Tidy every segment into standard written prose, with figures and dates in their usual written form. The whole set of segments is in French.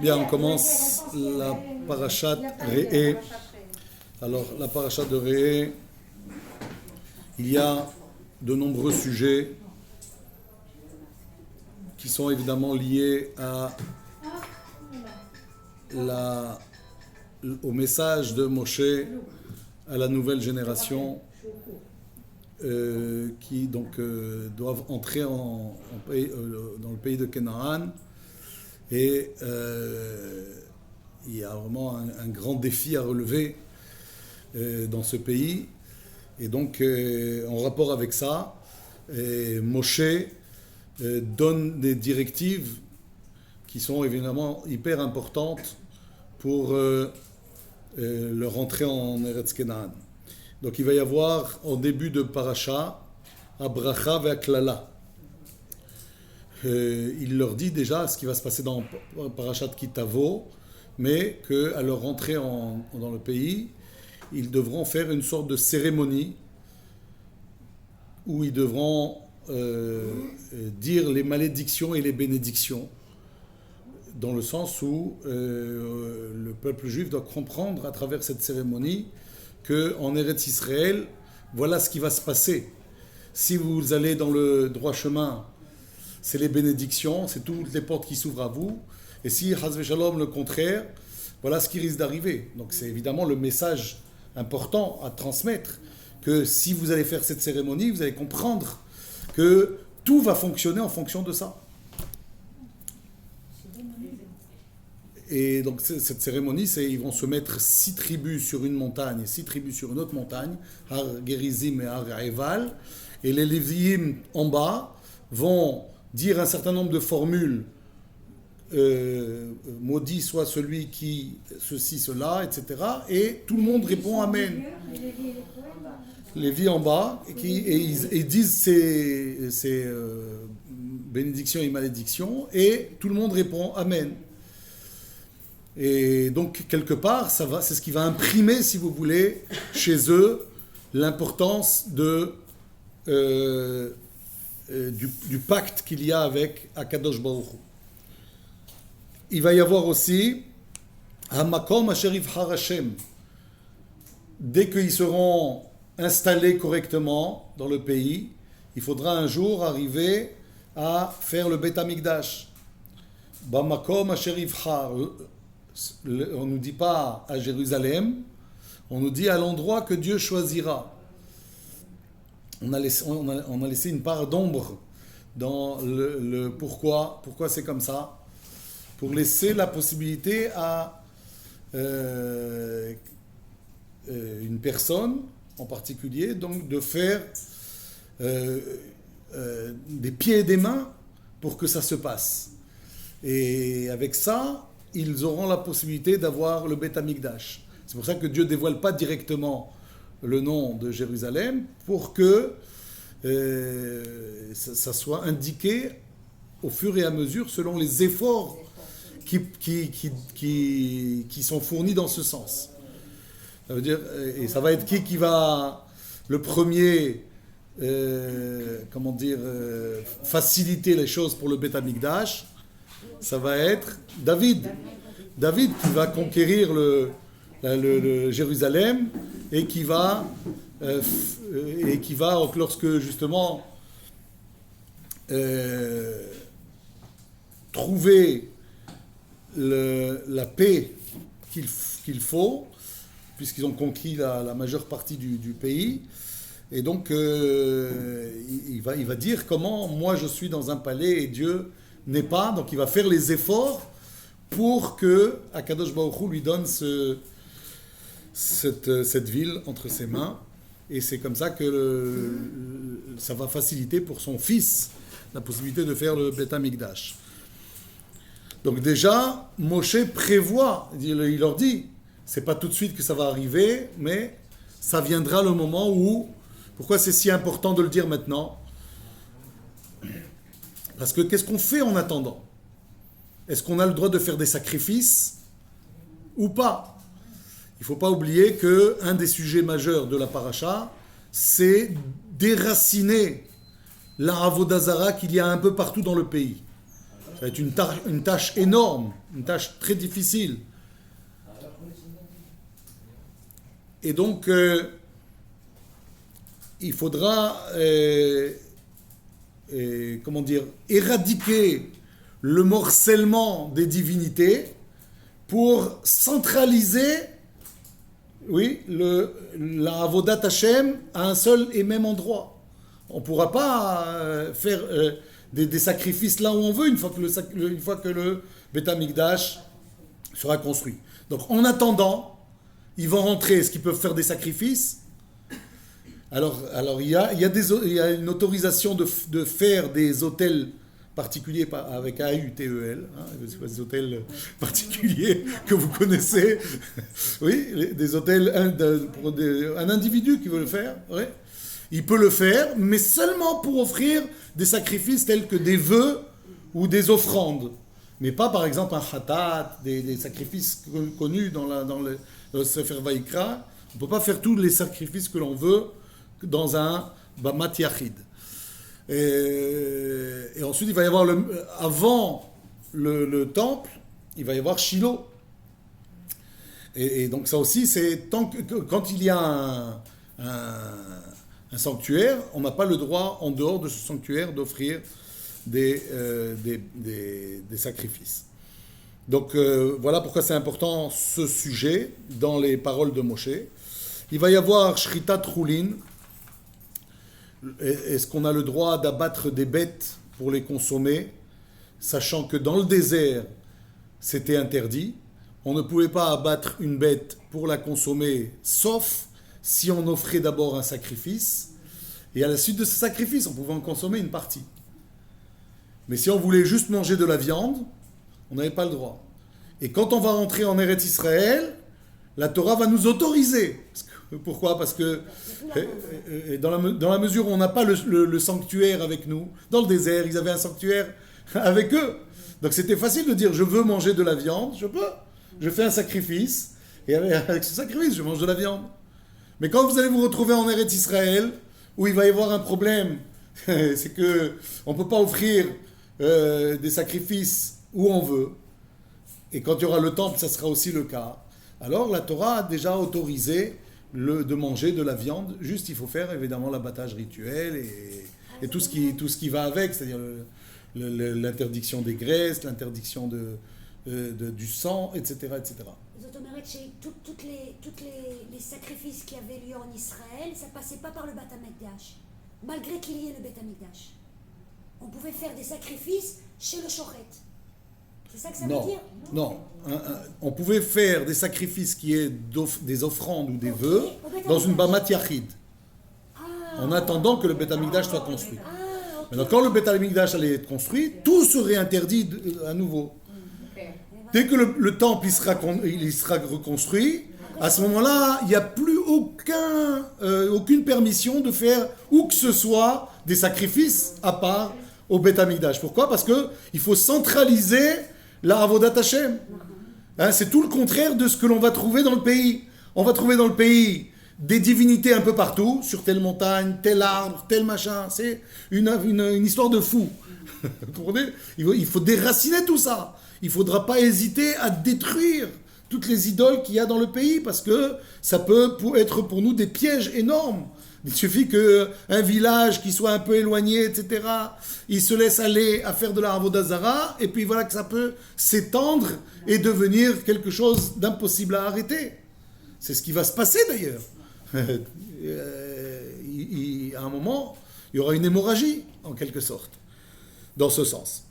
Bien, on commence la parashat Re'eh. Alors, la parashat de Re'eh, il y a de nombreux sujets qui sont évidemment liés au message de Moshe à la nouvelle génération qui donc doivent entrer dans le pays de Canaan. Et il y a vraiment un grand défi à relever dans ce pays. Et donc, en rapport avec ça, Moshe donne des directives qui sont évidemment hyper importantes pour leur entrée en Eretz Canaan. Donc, il va y avoir, au début de Parasha, Abracha ve'aklala. Il leur dit déjà ce qui va se passer dans Parashat Kitavo, mais qu'à leur entrée dans le pays, ils devront faire une sorte de cérémonie où ils devront dire les malédictions et les bénédictions, dans le sens où le peuple juif doit comprendre à travers cette cérémonie qu'en Eretz Israël, voilà ce qui va se passer. Si vous allez dans le droit chemin, c'est les bénédictions, c'est toutes les portes qui s'ouvrent à vous. Et si, Chas v'Shalom, le contraire, voilà ce qui risque d'arriver. Donc c'est évidemment le message important à transmettre, que si vous allez faire cette cérémonie, vous allez comprendre que tout va fonctionner en fonction de ça. Et donc cette cérémonie, ils vont se mettre 6 tribus sur une montagne et 6 tribus sur une autre montagne, Har Gerizim et Har Eval, et les Léviim en bas vont dire un certain nombre de formules, maudit soit celui qui, ceci, cela, etc. Et tout le monde répond Amen. Lévi en bas, et ils disent ces bénédictions et malédictions, et tout le monde répond Amen. Et donc, quelque part, c'est ce qui va imprimer, si vous voulez, chez eux, l'importance du pacte qu'il y a avec Akadosh Baruch Hu. Il va y avoir aussi Hamakom Asher Yivhar Hashem. Dès qu'ils seront installés correctement dans le pays, il faudra un jour arriver à faire le Beit Hamikdash. Bamakom Asher Yivhar. On ne nous dit pas à Jérusalem, on nous dit à l'endroit que Dieu choisira. On a laissé une part d'ombre dans le pourquoi c'est comme ça, pour laisser la possibilité à une personne en particulier donc de faire des pieds et des mains pour que ça se passe. Et avec ça, ils auront la possibilité d'avoir le Beit Hamikdash. C'est pour ça que Dieu ne dévoile pas directement le nom de Jérusalem, pour que ça soit indiqué au fur et à mesure selon les efforts qui sont fournis dans ce sens. Ça veut dire, et ça va être qui va le premier faciliter les choses pour le Beit Hamikdash. Ça va être David qui va conquérir le Jérusalem et qui va lorsque justement trouver la paix qu'il faut, puisqu'ils ont conquis la majeure partie du pays, et donc il va dire comment moi je suis dans un palais et Dieu n'est pas, donc il va faire les efforts pour que Akadosh Baruch Hu lui donne cette ville entre ses mains, et c'est comme ça que ça va faciliter pour son fils la possibilité de faire le Beit Hamikdash. Donc déjà, Moshe prévoit, il leur dit, c'est pas tout de suite que ça va arriver, mais ça viendra le moment où, pourquoi c'est si important de le dire maintenant ? Parce que qu'est-ce qu'on fait en attendant ? Est-ce qu'on a le droit de faire des sacrifices ou pas ? Il ne faut pas oublier qu'un des sujets majeurs de la paracha, c'est déraciner la Avodah Zara qu'il y a un peu partout dans le pays. Ça va être une tâche énorme, une tâche très difficile. Et donc, il faudra, comment dire, éradiquer le morcellement des divinités pour centraliser, oui, la Avodat Hashem à un seul et même endroit. On ne pourra pas faire des sacrifices là où on veut une fois que le Beth Amikdash sera construit. Donc en attendant, ils vont rentrer. Est-ce qu'ils peuvent faire des sacrifices? Alors il y a une autorisation de faire des autels particuliers avec A-U-T-E-L, hein, des hôtels particuliers que vous connaissez. Oui, des hôtels pour un individu qui veut le faire. Oui. Il peut le faire, mais seulement pour offrir des sacrifices tels que des vœux ou des offrandes. Mais pas, par exemple, un khatat, des sacrifices connus dans le Sefer Vaïkra. On ne peut pas faire tous les sacrifices que l'on veut dans un Bamat Yachid. Et ensuite, il va y avoir, avant le temple, il va y avoir Shiloh. Et donc ça aussi, c'est quand il y a un sanctuaire, on n'a pas le droit, en dehors de ce sanctuaire, d'offrir des sacrifices. Donc voilà pourquoi c'est important ce sujet dans les paroles de Moshe. Il va y avoir Shritat Choulin. Est-ce qu'on a le droit d'abattre des bêtes pour les consommer, sachant que dans le désert, c'était interdit. On ne pouvait pas abattre une bête pour la consommer, sauf si on offrait d'abord un sacrifice, et à la suite de ce sacrifice, on pouvait en consommer une partie. Mais si on voulait juste manger de la viande, on n'avait pas le droit. Et quand on va rentrer en Eretz Israël, la Torah va nous autoriser. Pourquoi? Parce que dans la mesure où on n'a pas le sanctuaire avec nous, dans le désert, ils avaient un sanctuaire avec eux. Donc c'était facile de dire, je veux manger de la viande, je peux. Je fais un sacrifice, et avec ce sacrifice, je mange de la viande. Mais quand vous allez vous retrouver en Eretz Israël, où il va y avoir un problème, c'est qu'on ne peut pas offrir des sacrifices où on veut. Et quand il y aura le temple, ça sera aussi le cas. Alors la Torah a déjà autorisé de manger de la viande. Juste, il faut faire évidemment l'abattage rituel et tout ce qui va avec, c'est-à-dire l'interdiction des graisses, l'interdiction du sang, etc. etc. זאת אומרת שtoutes les sacrifices qui avaient lieu en Israël, ça passait pas par le Beth Amikdash, malgré qu'il y ait le Beth Amikdash. On pouvait faire des sacrifices chez le Shochet. C'est ça que ça veut dire? Non. On pouvait faire des sacrifices qui est des offrandes ou des vœux dans une Bamat Yachid, en attendant que le Beth Amikdash soit construit. Maintenant, quand le Beth Amikdash allait être construit, tout serait interdit à nouveau. Dès que le temple il sera reconstruit, à ce moment-là, il n'y a plus aucune permission de faire où que ce soit des sacrifices à part au Beth Amikdash. Pourquoi? Parce qu'il faut centraliser la Avodat Hashem. Hein, c'est tout le contraire de ce que l'on va trouver dans le pays. On va trouver dans le pays des divinités un peu partout, sur telle montagne, tel arbre, tel machin. C'est une histoire de fou. Vous comprenez? Il faut déraciner tout ça. Il ne faudra pas hésiter à détruire toutes les idoles qu'il y a dans le pays, parce que ça peut être pour nous des pièges énormes. Il suffit qu'un village qui soit un peu éloigné, etc., il se laisse aller à faire de la Avodah Zara, et puis voilà que ça peut s'étendre et devenir quelque chose d'impossible à arrêter. C'est ce qui va se passer d'ailleurs. À un moment, il y aura une hémorragie, en quelque sorte, dans ce sens.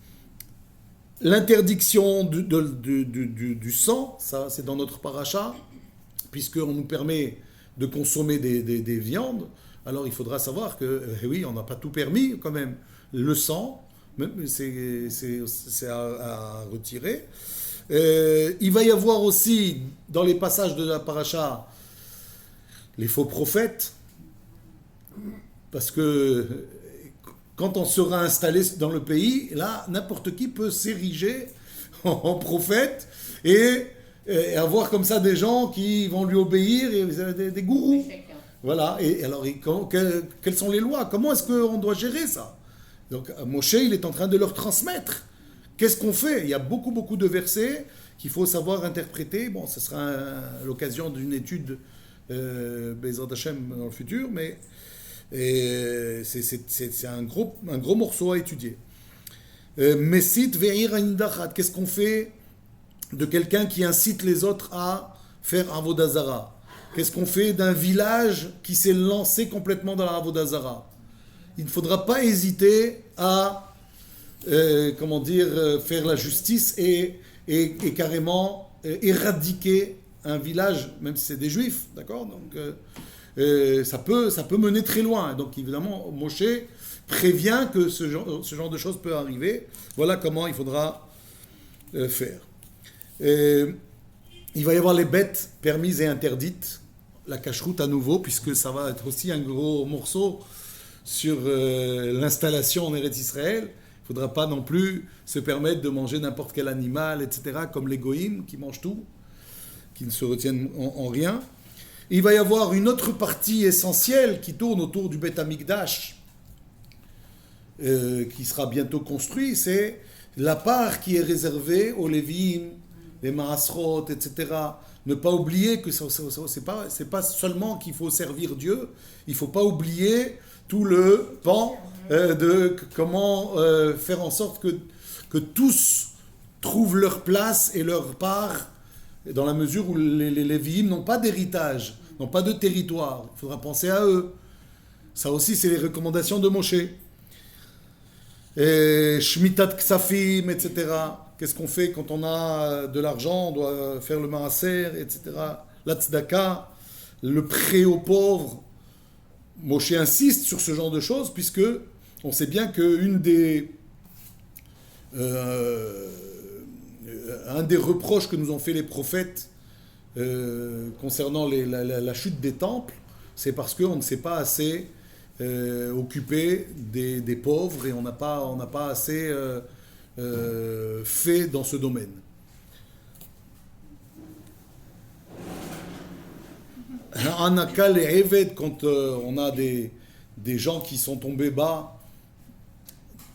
L'interdiction du sang, ça c'est dans notre paracha, puisqu'on nous permet de consommer des viandes, alors il faudra savoir que, oui, on n'a pas tout permis quand même. Le sang, c'est à retirer. Il va y avoir aussi, dans les passages de la paracha, les faux prophètes, parce que quand on sera installé dans le pays, là, n'importe qui peut s'ériger en prophète et avoir comme ça des gens qui vont lui obéir, et des gourous. Voilà. Et alors, quelles sont les lois? Comment est-ce qu'on doit gérer ça? Donc, Moshe, il est en train de leur transmettre qu'est-ce qu'on fait? Il y a beaucoup de versets qu'il faut savoir interpréter. Bon, ce sera l'occasion d'une étude Bezrat Hashem dans le futur, mais c'est un gros morceau à étudier. Mesit ve'ir indachat, qu'est-ce qu'on fait de quelqu'un qui incite les autres à faire Avodah Zara? Qu'est-ce qu'on fait d'un village qui s'est lancé complètement dans la Avodah Zara? Il ne faudra pas hésiter à faire la justice et carrément éradiquer un village, même si c'est des juifs, d'accord? Donc ça peut mener très loin. Donc évidemment, Moshe prévient que ce genre de choses peut arriver. Voilà comment il faudra faire. Il va y avoir les bêtes permises et interdites, la cacheroute à nouveau, puisque ça va être aussi un gros morceau sur l'installation en Eretz Israël. Il ne faudra pas non plus se permettre de manger n'importe quel animal, etc., comme les goïms qui mangent tout, qui ne se retiennent en rien. Il va y avoir une autre partie essentielle qui tourne autour du Beth Amikdash, qui sera bientôt construit, c'est la part qui est réservée aux Lévim, les Maasrot, etc. Ne pas oublier que c'est pas seulement qu'il faut servir Dieu, il ne faut pas oublier tout le pan de comment faire en sorte que tous trouvent leur place et leur part, dans la mesure où les Lévi'im n'ont pas d'héritage, n'ont pas de territoire. Il faudra penser à eux. Ça aussi, c'est les recommandations de Moshe. Shmitat Ksafim, etc. Qu'est-ce qu'on fait quand on a de l'argent? On doit faire le maaser, etc. La tzedaka, le prêt aux pauvres. Moshe insiste sur ce genre de choses, puisque on sait bien qu'un des reproches que nous ont fait les prophètes concernant la chute des temples, c'est parce qu'on ne s'est pas assez occupé des pauvres et on n'a pas assez fait dans ce domaine. Anakal et Eved, quand on a des gens qui sont tombés bas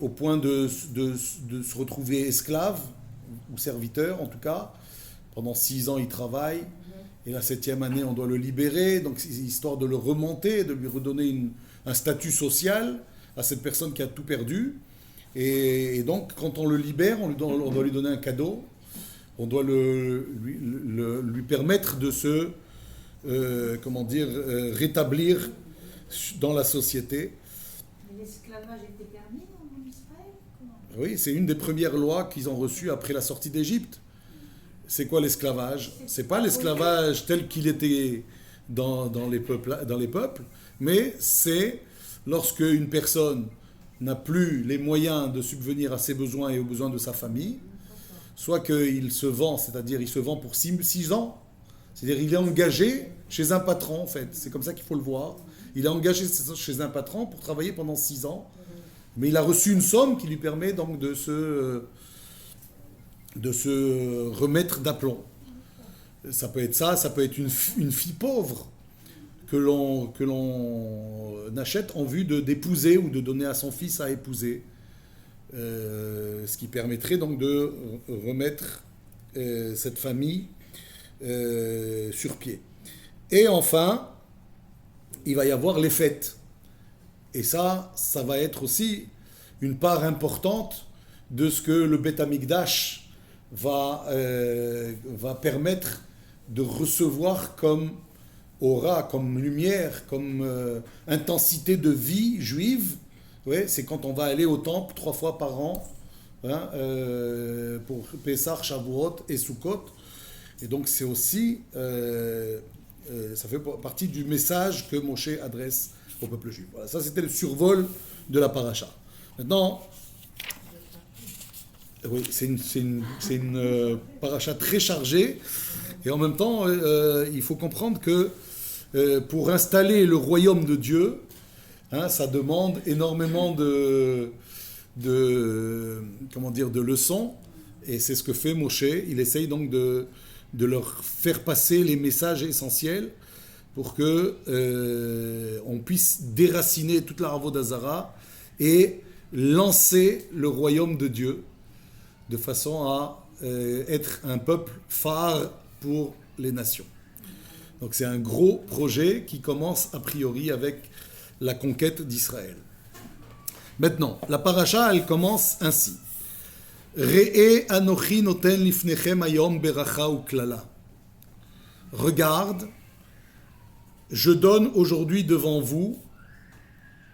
au point de se retrouver esclaves, ou serviteurs en tout cas, pendant 6 ans ils travaillent, et la 7e année on doit le libérer, donc c'est histoire de le remonter, de lui redonner un statut social à cette personne qui a tout perdu, et donc quand on le libère, on doit lui donner un cadeau, on doit lui permettre de se rétablir dans la société. Mais l'esclavage était permis en Israël? Oui, c'est une des premières lois qu'ils ont reçues après la sortie d'Égypte. C'est quoi l'esclavage? C'est pas l'esclavage tel qu'il était dans les peuples, mais c'est lorsque une personne n'a plus les moyens de subvenir à ses besoins et aux besoins de sa famille, soit qu'il se vend, c'est-à-dire il se vend pour 6 ans, c'est-à-dire il est engagé chez un patron en fait, c'est comme ça qu'il faut le voir. Il est engagé chez un patron pour travailler pendant 6 ans, mais il a reçu une somme qui lui permet donc de se remettre d'aplomb. Ça peut être ça, ça peut être une fille pauvre que l'on achète en vue d'épouser ou de donner à son fils à épouser, ce qui permettrait donc de remettre cette famille sur pied. Et enfin, il va y avoir les fêtes. Et ça va être aussi une part importante de ce que le Beth Amikdash va permettre de recevoir comme aura, comme lumière, comme intensité de vie juive. Ouais, c'est quand on va aller au temple 3 fois par an, hein, pour Pessah, Shavuot et Sukkot. Et donc c'est aussi, ça fait partie du message que Moshe adresse au peuple juif. Voilà, ça c'était le survol de la paracha. Maintenant, oui, c'est une paracha très chargée, et en même temps, il faut comprendre que pour installer le royaume de Dieu, hein, ça demande énormément de leçons, et c'est ce que fait Moshe. Il essaye donc de leur faire passer les messages essentiels pour que on puisse déraciner toute la Avodah Zara et lancer le royaume de Dieu de façon à être un peuple phare pour les nations. Donc c'est un gros projet qui commence a priori avec la conquête d'Israël. Maintenant, la paracha, elle commence ainsi. Re'e anochi noten lifnechem hayom beracha uklala. Regarde, je donne aujourd'hui devant vous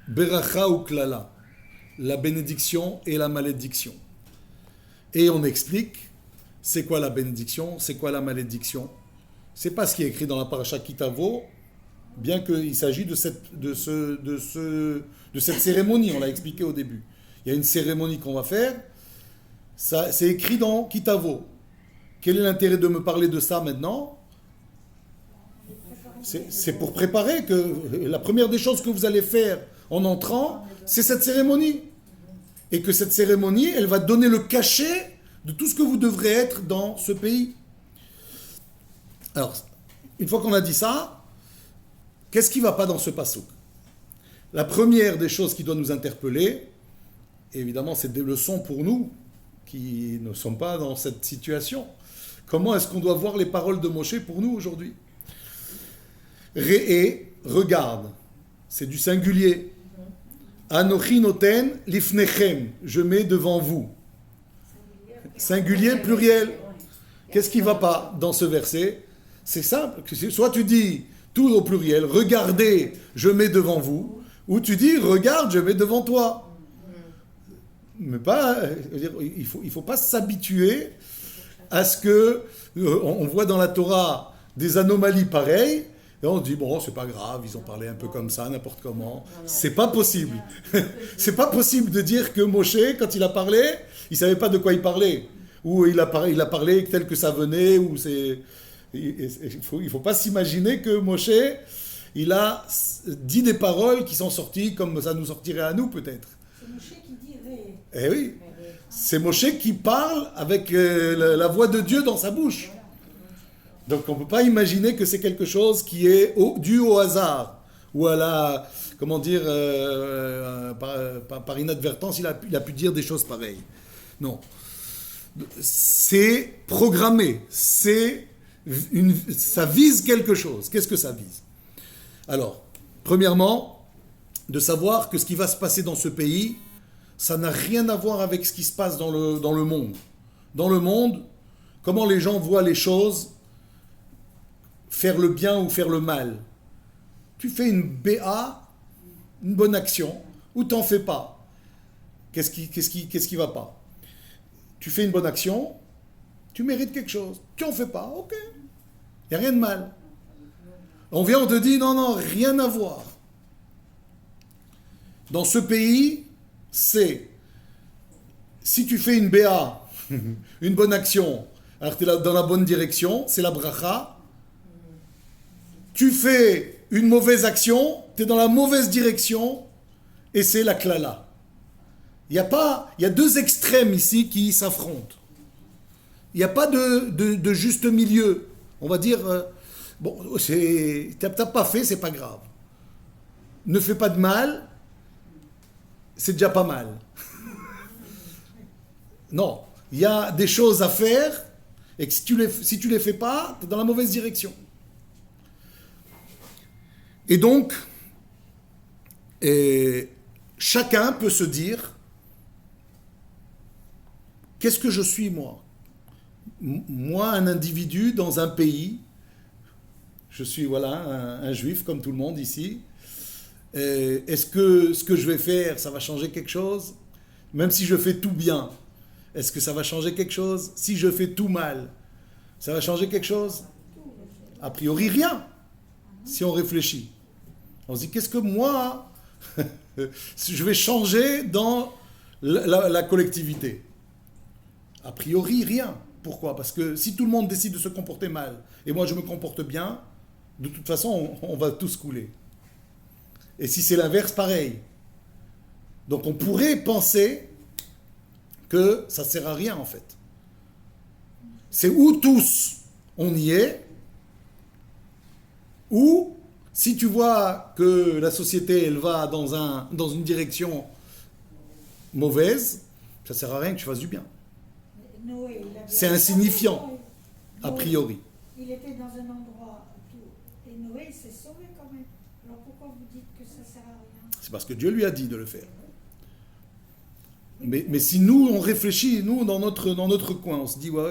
beracha uklala, la bénédiction et la malédiction. Et on explique, c'est quoi la bénédiction, c'est quoi la malédiction. C'est pas ce qui est écrit dans la paracha Kitavo, bien qu'il s'agit de cette cérémonie, on l'a expliqué au début. Il y a une cérémonie qu'on va faire, ça, c'est écrit dans Kitavo. Quel est l'intérêt de me parler de ça maintenant ? C'est pour préparer que la première des choses que vous allez faire en entrant, c'est cette cérémonie. Et que cette cérémonie, elle va donner le cachet de tout ce que vous devrez être dans ce pays. Alors, une fois qu'on a dit ça, qu'est-ce qui ne va pas dans ce passouk ? La première des choses qui doit nous interpeller, évidemment, c'est des leçons pour nous qui ne sommes pas dans cette situation. Comment est-ce qu'on doit voir les paroles de Moshe pour nous aujourd'hui ? Re'e, regarde, c'est du singulier. Anochi noten lifnechem, je mets devant vous. Singulier, pluriel. Qu'est-ce qui ne va pas dans ce verset ? C'est simple. Soit tu dis tout au pluriel, regardez, je mets devant vous, ou tu dis regarde, je mets devant toi. Mais pas, il faut pas s'habituer à ce que on voit dans la Torah des anomalies pareilles. Et on se dit, bon, c'est pas grave, ils ont parlé un peu comme ça, n'importe comment. C'est pas possible. C'est pas possible de dire que Moshe, quand il a parlé, il savait pas de quoi il parlait. Ou il a parlé tel que ça venait, ou c'est... Il faut pas s'imaginer que Moshe, il a dit des paroles qui sont sorties comme ça nous sortirait à nous, peut-être. C'est Moshe qui dit Ré. Eh oui. C'est Moshe qui parle avec la voix de Dieu dans sa bouche. Donc on ne peut pas imaginer que c'est quelque chose qui est dû au hasard ou à la, comment dire, par inadvertance, il a pu dire des choses pareilles. Non. C'est programmé, ça vise quelque chose. Qu'est-ce que ça vise ? Alors, premièrement, de savoir que ce qui va se passer dans ce pays, ça n'a rien à voir avec ce qui se passe dans le monde. Dans le monde, comment les gens voient les choses, faire le bien ou faire le mal. Tu fais une BA, une bonne action, ou t'en fais pas. Qu'est-ce qui va pas ? Tu fais une bonne action, tu mérites quelque chose. Tu en fais pas, ok. Il n'y a rien de mal. On vient, on te dit, non, rien à voir. Dans ce pays, c'est, si tu fais une BA, une bonne action, alors tu es dans la bonne direction, c'est la bracha. Tu fais une mauvaise action, tu es dans la mauvaise direction, et c'est la klala. Il y a deux extrêmes ici qui s'affrontent. Il n'y a pas de juste milieu. On va dire, bon, t'as pas fait, c'est pas grave. Ne fais pas de mal, c'est déjà pas mal. Non, il y a des choses à faire, et que si tu les fais pas, tu es dans la mauvaise direction. Et donc, chacun peut se dire, qu'est-ce que je suis moi ? Moi, un individu dans un pays, je suis un juif comme tout le monde ici. Est-ce que ce que je vais faire, ça va changer quelque chose ? Même si je fais tout bien, est-ce que ça va changer quelque chose ? Si je fais tout mal, ça va changer quelque chose ? A priori, rien, si on réfléchit. On se dit, qu'est-ce que moi, je vais changer dans la collectivité ? A priori, rien. Pourquoi ? Parce que si tout le monde décide de se comporter mal, et moi je me comporte bien, de toute façon, on va tous couler. Et si c'est l'inverse, pareil. Donc on pourrait penser que ça ne sert à rien en fait. C'est ou tous, on y est, ou si tu vois que la société, elle va dans une direction mauvaise, ça ne sert à rien que tu fasses du bien. Noé, il avait C'est insignifiant, Noé. a priori. Il était dans un endroit tout. Et Noé, il s'est sauvé quand même. Alors pourquoi vous dites que ça sert à rien? C'est parce que Dieu lui a dit de le faire. Mais si nous, on réfléchit, nous, dans notre coin, on se dit, ouais,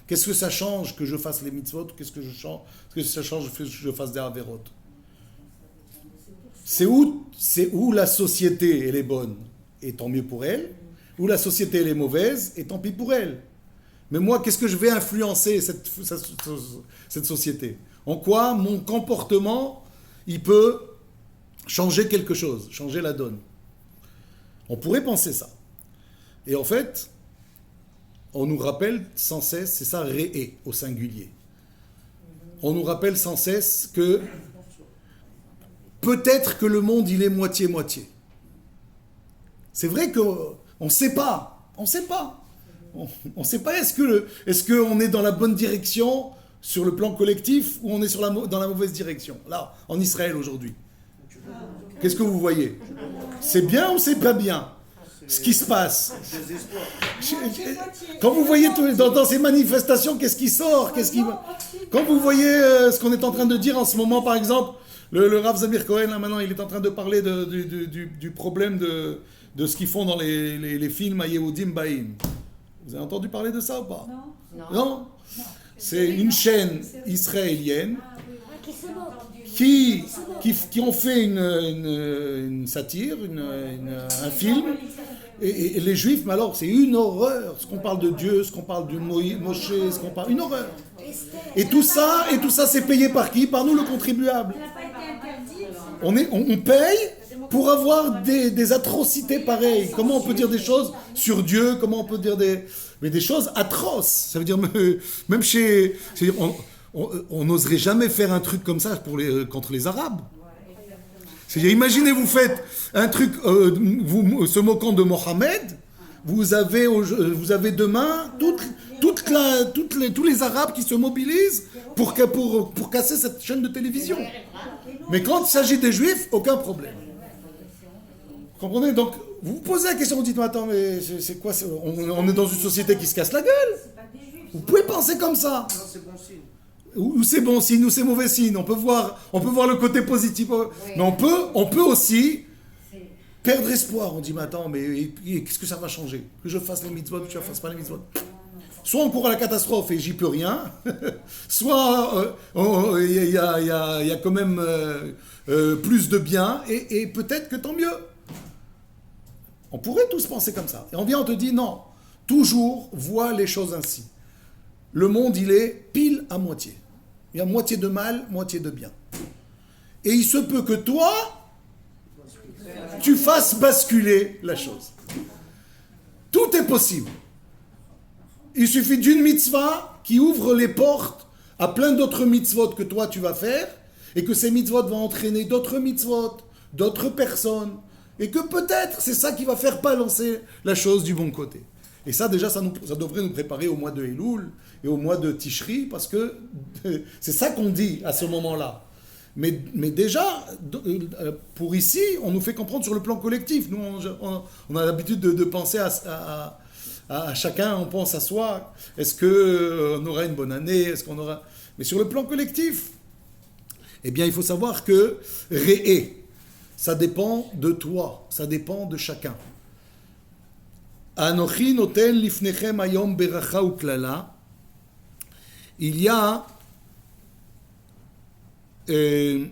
qu'est-ce que ça change que je fasse les mitzvot? Qu'est-ce que ça change que je fasse des averot? C'est où la société, elle est bonne, et tant mieux pour elle, où la société, elle est mauvaise, et tant pis pour elle. Mais moi, qu'est-ce que je vais influencer cette société? En quoi mon comportement, il peut changer quelque chose, changer la donne? On pourrait penser ça. Et en fait, on nous rappelle sans cesse, c'est ça, réé au singulier. On nous rappelle sans cesse que peut-être que le monde, il est moitié-moitié. C'est vrai qu'on ne sait pas. On ne sait pas. On ne sait pas, est-ce qu'on est dans la bonne direction sur le plan collectif ou on est dans la mauvaise direction? Là, en Israël aujourd'hui. Qu'est-ce que vous voyez? C'est bien ou c'est pas bien ce qui se passe? Quand vous voyez dans ces manifestations, qu'est-ce qui sort? Quand vous voyez ce qu'on est en train de dire en ce moment, par exemple, le Rav Zamir Cohen, là maintenant, il est en train de parler du problème de ce qu'ils font dans les films à Yehudim Baïm. Vous avez entendu parler de ça ou pas? Non. C'est une chaîne israélienne qui ont fait une satire, un film. Et les Juifs, mais alors, c'est une horreur. Ce qu'on parle de Dieu, ce qu'on parle du Moshe, ce qu'on parle... Une horreur. Et tout ça, c'est payé par qui? Par nous, le contribuable. On paye pour avoir des atrocités pareilles. Comment on peut dire des choses sur Dieu? Comment on peut dire des choses atroces? Ça veut dire, même chez... On n'oserait jamais faire un truc comme ça contre les Arabes. C'est-à-dire, imaginez, vous faites un truc, vous se moquant de Mohammed, vous avez demain tous les Arabes qui se mobilisent pour casser cette chaîne de télévision. Mais quand il s'agit des Juifs, aucun problème. Vous comprenez? Donc, vous vous posez la question, vous dites, mais attends, mais c'est quoi? On est dans une société qui se casse la gueule. Vous pouvez penser comme ça. Ou c'est bon signe, ou c'est mauvais signe. On peut voir le côté positif. Mais on peut aussi perdre espoir. On dit, mais attends, mais qu'est-ce que ça va changer? Que je fasse les mitzvot, que je ne fasse pas les mitzvot? Soit on court à la catastrophe et j'y peux rien, soit il y a quand même plus de bien, et peut-être que tant mieux. On pourrait tous penser comme ça. Et on te dit, non, toujours vois les choses ainsi. Le monde, il est pile à moitié. Il y a moitié de mal, moitié de bien. Et il se peut que toi, tu fasses basculer la chose. Tout est possible. Il suffit d'une mitzvah qui ouvre les portes à plein d'autres mitzvot que toi tu vas faire, et que ces mitzvot vont entraîner d'autres mitzvot, d'autres personnes, et que peut-être c'est ça qui va faire balancer la chose du bon côté. Et ça, déjà, ça devrait nous préparer au mois de Elul et au mois de Tishri, parce que c'est ça qu'on dit à ce moment-là. Mais déjà, pour ici, on nous fait comprendre sur le plan collectif. Nous, on a l'habitude de penser à chacun, on pense à soi. Est-ce qu'on aura une bonne année? Mais sur le plan collectif, eh bien, il faut savoir que Réé, ça dépend de toi, ça dépend de chacun. Anochi noten lifnechem hayom beracha uklala. Il y a ce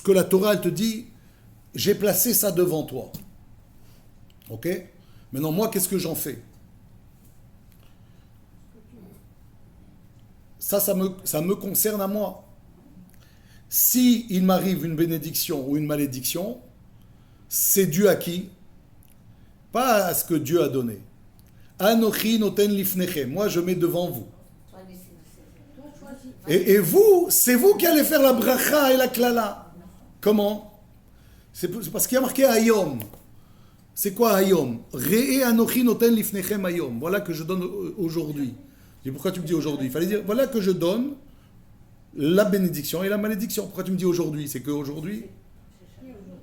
que la Torah elle te dit, j'ai placé ça devant toi. Ok? Maintenant, moi, qu'est-ce que j'en fais? Ça me concerne à moi. Si il m'arrive une bénédiction ou une malédiction, c'est dû à qui? Pas à ce que Dieu a donné. Anochi noten lifnechem. Moi, je mets devant vous. Et vous, c'est vous qui allez faire la bracha et la klala. Comment? C'est parce qu'il y a marqué Hayom. C'est quoi Hayom? Re'e anochi noten lifnechem Hayom. Voilà que je donne aujourd'hui. Et pourquoi tu me dis aujourd'hui? Il fallait dire, voilà que je donne la bénédiction et la malédiction. Pourquoi tu me dis aujourd'hui? C'est que aujourd'hui?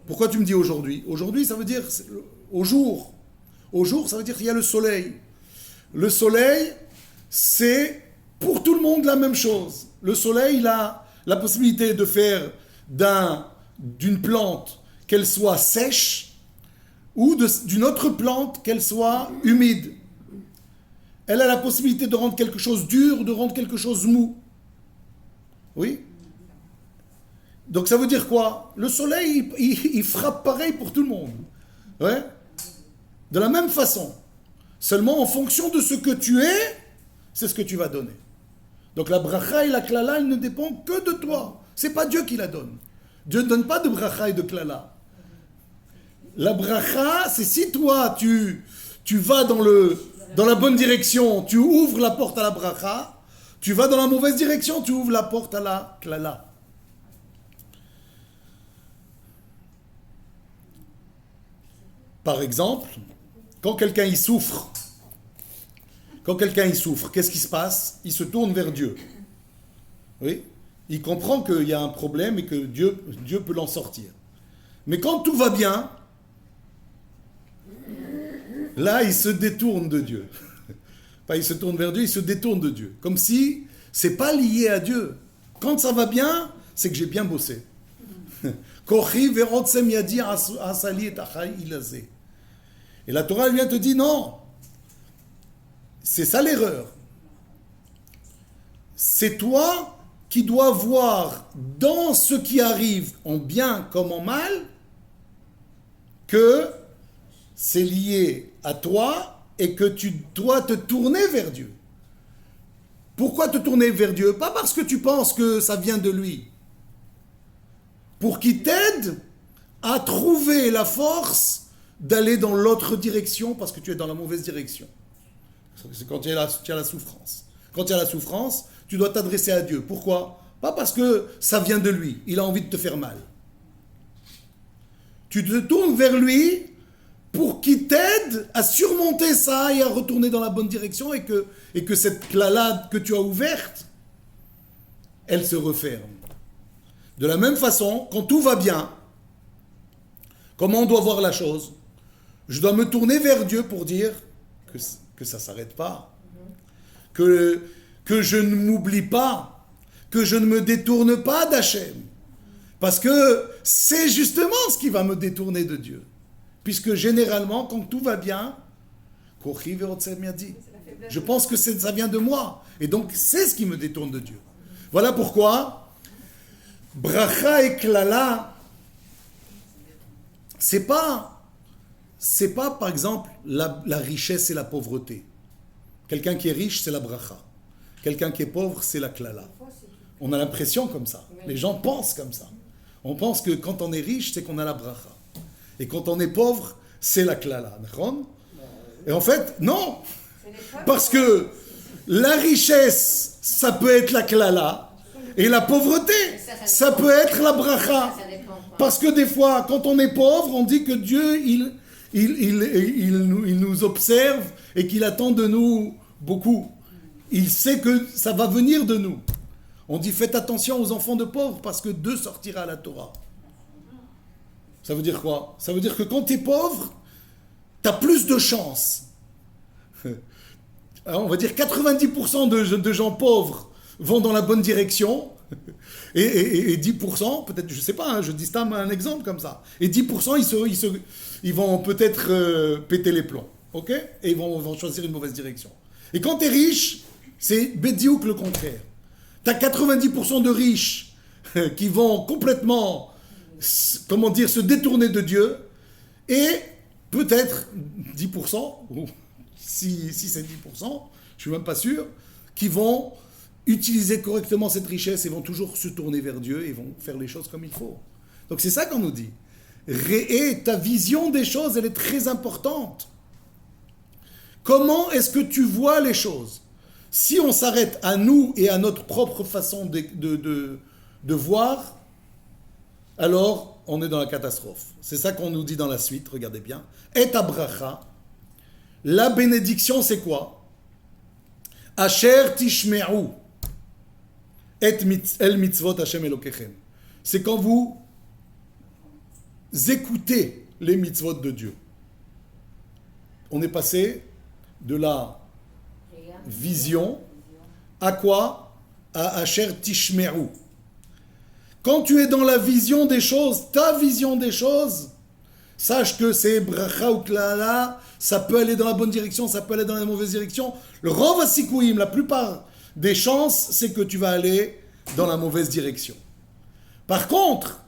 Pourquoi tu me dis aujourd'hui? Aujourd'hui, ça veut dire au jour. au jour, ça veut dire qu'il y a le soleil. Le soleil, c'est pour tout le monde la même chose. Le soleil, il a la possibilité de faire d'une plante qu'elle soit sèche ou d'une autre plante qu'elle soit humide. Elle a la possibilité de rendre quelque chose dur, de rendre quelque chose mou. Oui? Donc ça veut dire quoi? Le soleil, il frappe pareil pour tout le monde. Ouais? De la même façon. Seulement en fonction de ce que tu es, c'est ce que tu vas donner. Donc la bracha et la klala, elles ne dépendent que de toi. C'est pas Dieu qui la donne. Dieu ne donne pas de bracha et de klala. La bracha, c'est si toi, tu vas dans la bonne direction, tu ouvres la porte à la bracha, tu vas dans la mauvaise direction, tu ouvres la porte à la klala. Par exemple, quand quelqu'un y souffre, qu'est-ce qui se passe? Il se tourne vers Dieu. Oui? Il comprend qu'il y a un problème et que Dieu peut l'en sortir. Mais quand tout va bien, là, il se détourne de Dieu. Pas il se tourne vers Dieu, il se détourne de Dieu. Comme si c'est pas lié à Dieu. Quand ça va bien, c'est que j'ai bien bossé. Et la Torah, elle vient te dire non. C'est ça l'erreur. C'est toi qui dois voir dans ce qui arrive, en bien comme en mal, que c'est lié à toi et que tu dois te tourner vers Dieu. Pourquoi te tourner vers Dieu? Pas parce que tu penses que ça vient de lui. Pour qu'il t'aide à trouver la force d'aller dans l'autre direction parce que tu es dans la mauvaise direction. C'est quand tu as la souffrance. Quand tu as la souffrance, tu dois t'adresser à Dieu. Pourquoi? Pas parce que ça vient de lui. Il a envie de te faire mal. Tu te tournes vers lui pour qu'il t'aide à surmonter ça et à retourner dans la bonne direction et que cette clalade que tu as ouverte, elle se referme. De la même façon, quand tout va bien, comment on doit voir la chose? Je dois me tourner vers Dieu pour dire que ça ne s'arrête pas, que je ne m'oublie pas, que je ne me détourne pas d'Hachem. Parce que c'est justement ce qui va me détourner de Dieu. Puisque généralement, quand tout va bien, je pense que ça vient de moi. Et donc, c'est ce qui me détourne de Dieu. Voilà pourquoi, bracha et klala, c'est pas par exemple la richesse et la pauvreté. Quelqu'un qui est riche, c'est la bracha. Quelqu'un qui est pauvre, c'est la klala. On a l'impression comme ça. Les gens pensent comme ça. On pense que quand on est riche, c'est qu'on a la bracha. Et quand on est pauvre, c'est la klala. Et en fait, non. Parce que la richesse, ça peut être la klala. Et la pauvreté, ça peut être la bracha. Parce que des fois, quand on est pauvre, on dit que Dieu, il nous observe et qu'il attend de nous beaucoup. Il sait que ça va venir de nous. On dit faites attention aux enfants de pauvres parce que d'eux sortira la Torah. Ça veut dire quoi? Ça veut dire que quand tu es pauvre, tu as plus de chances. Alors, on va dire 90% de gens pauvres vont dans la bonne direction et 10%, peut-être, je ne sais pas, je dis ça un exemple comme ça, et 10% ils vont peut-être péter les plombs, ok? Et ils vont choisir une mauvaise direction. Et quand tu es riche, c'est bédiouk le contraire. Tu as 90% de riches qui vont complètement, se détourner de Dieu, et peut-être 10%, ou si c'est 10%, je ne suis même pas sûr, qui vont utiliser correctement cette richesse et vont toujours se tourner vers Dieu et vont faire les choses comme il faut. Donc c'est ça qu'on nous dit. Ta vision des choses, elle est très importante. Comment est-ce que tu vois les choses? Si on s'arrête à nous et à notre propre façon de voir, alors on est dans la catastrophe. C'est ça qu'on nous dit dans la suite, regardez bien. Et abracha, la bénédiction c'est quoi? Asher tishme'u el mitzvot Hashem Elokechem. C'est quand vous écoutez les mitzvot de Dieu. on est passé de la vision à quoi? À Asher Tishmeru. Quand tu es dans la vision des choses, ta vision des choses, sache que c'est bracha ou klala, ça peut aller dans la bonne direction, ça peut aller dans la mauvaise direction. Le rov asikuim, la plupart des chances, c'est que tu vas aller dans la mauvaise direction. Par contre,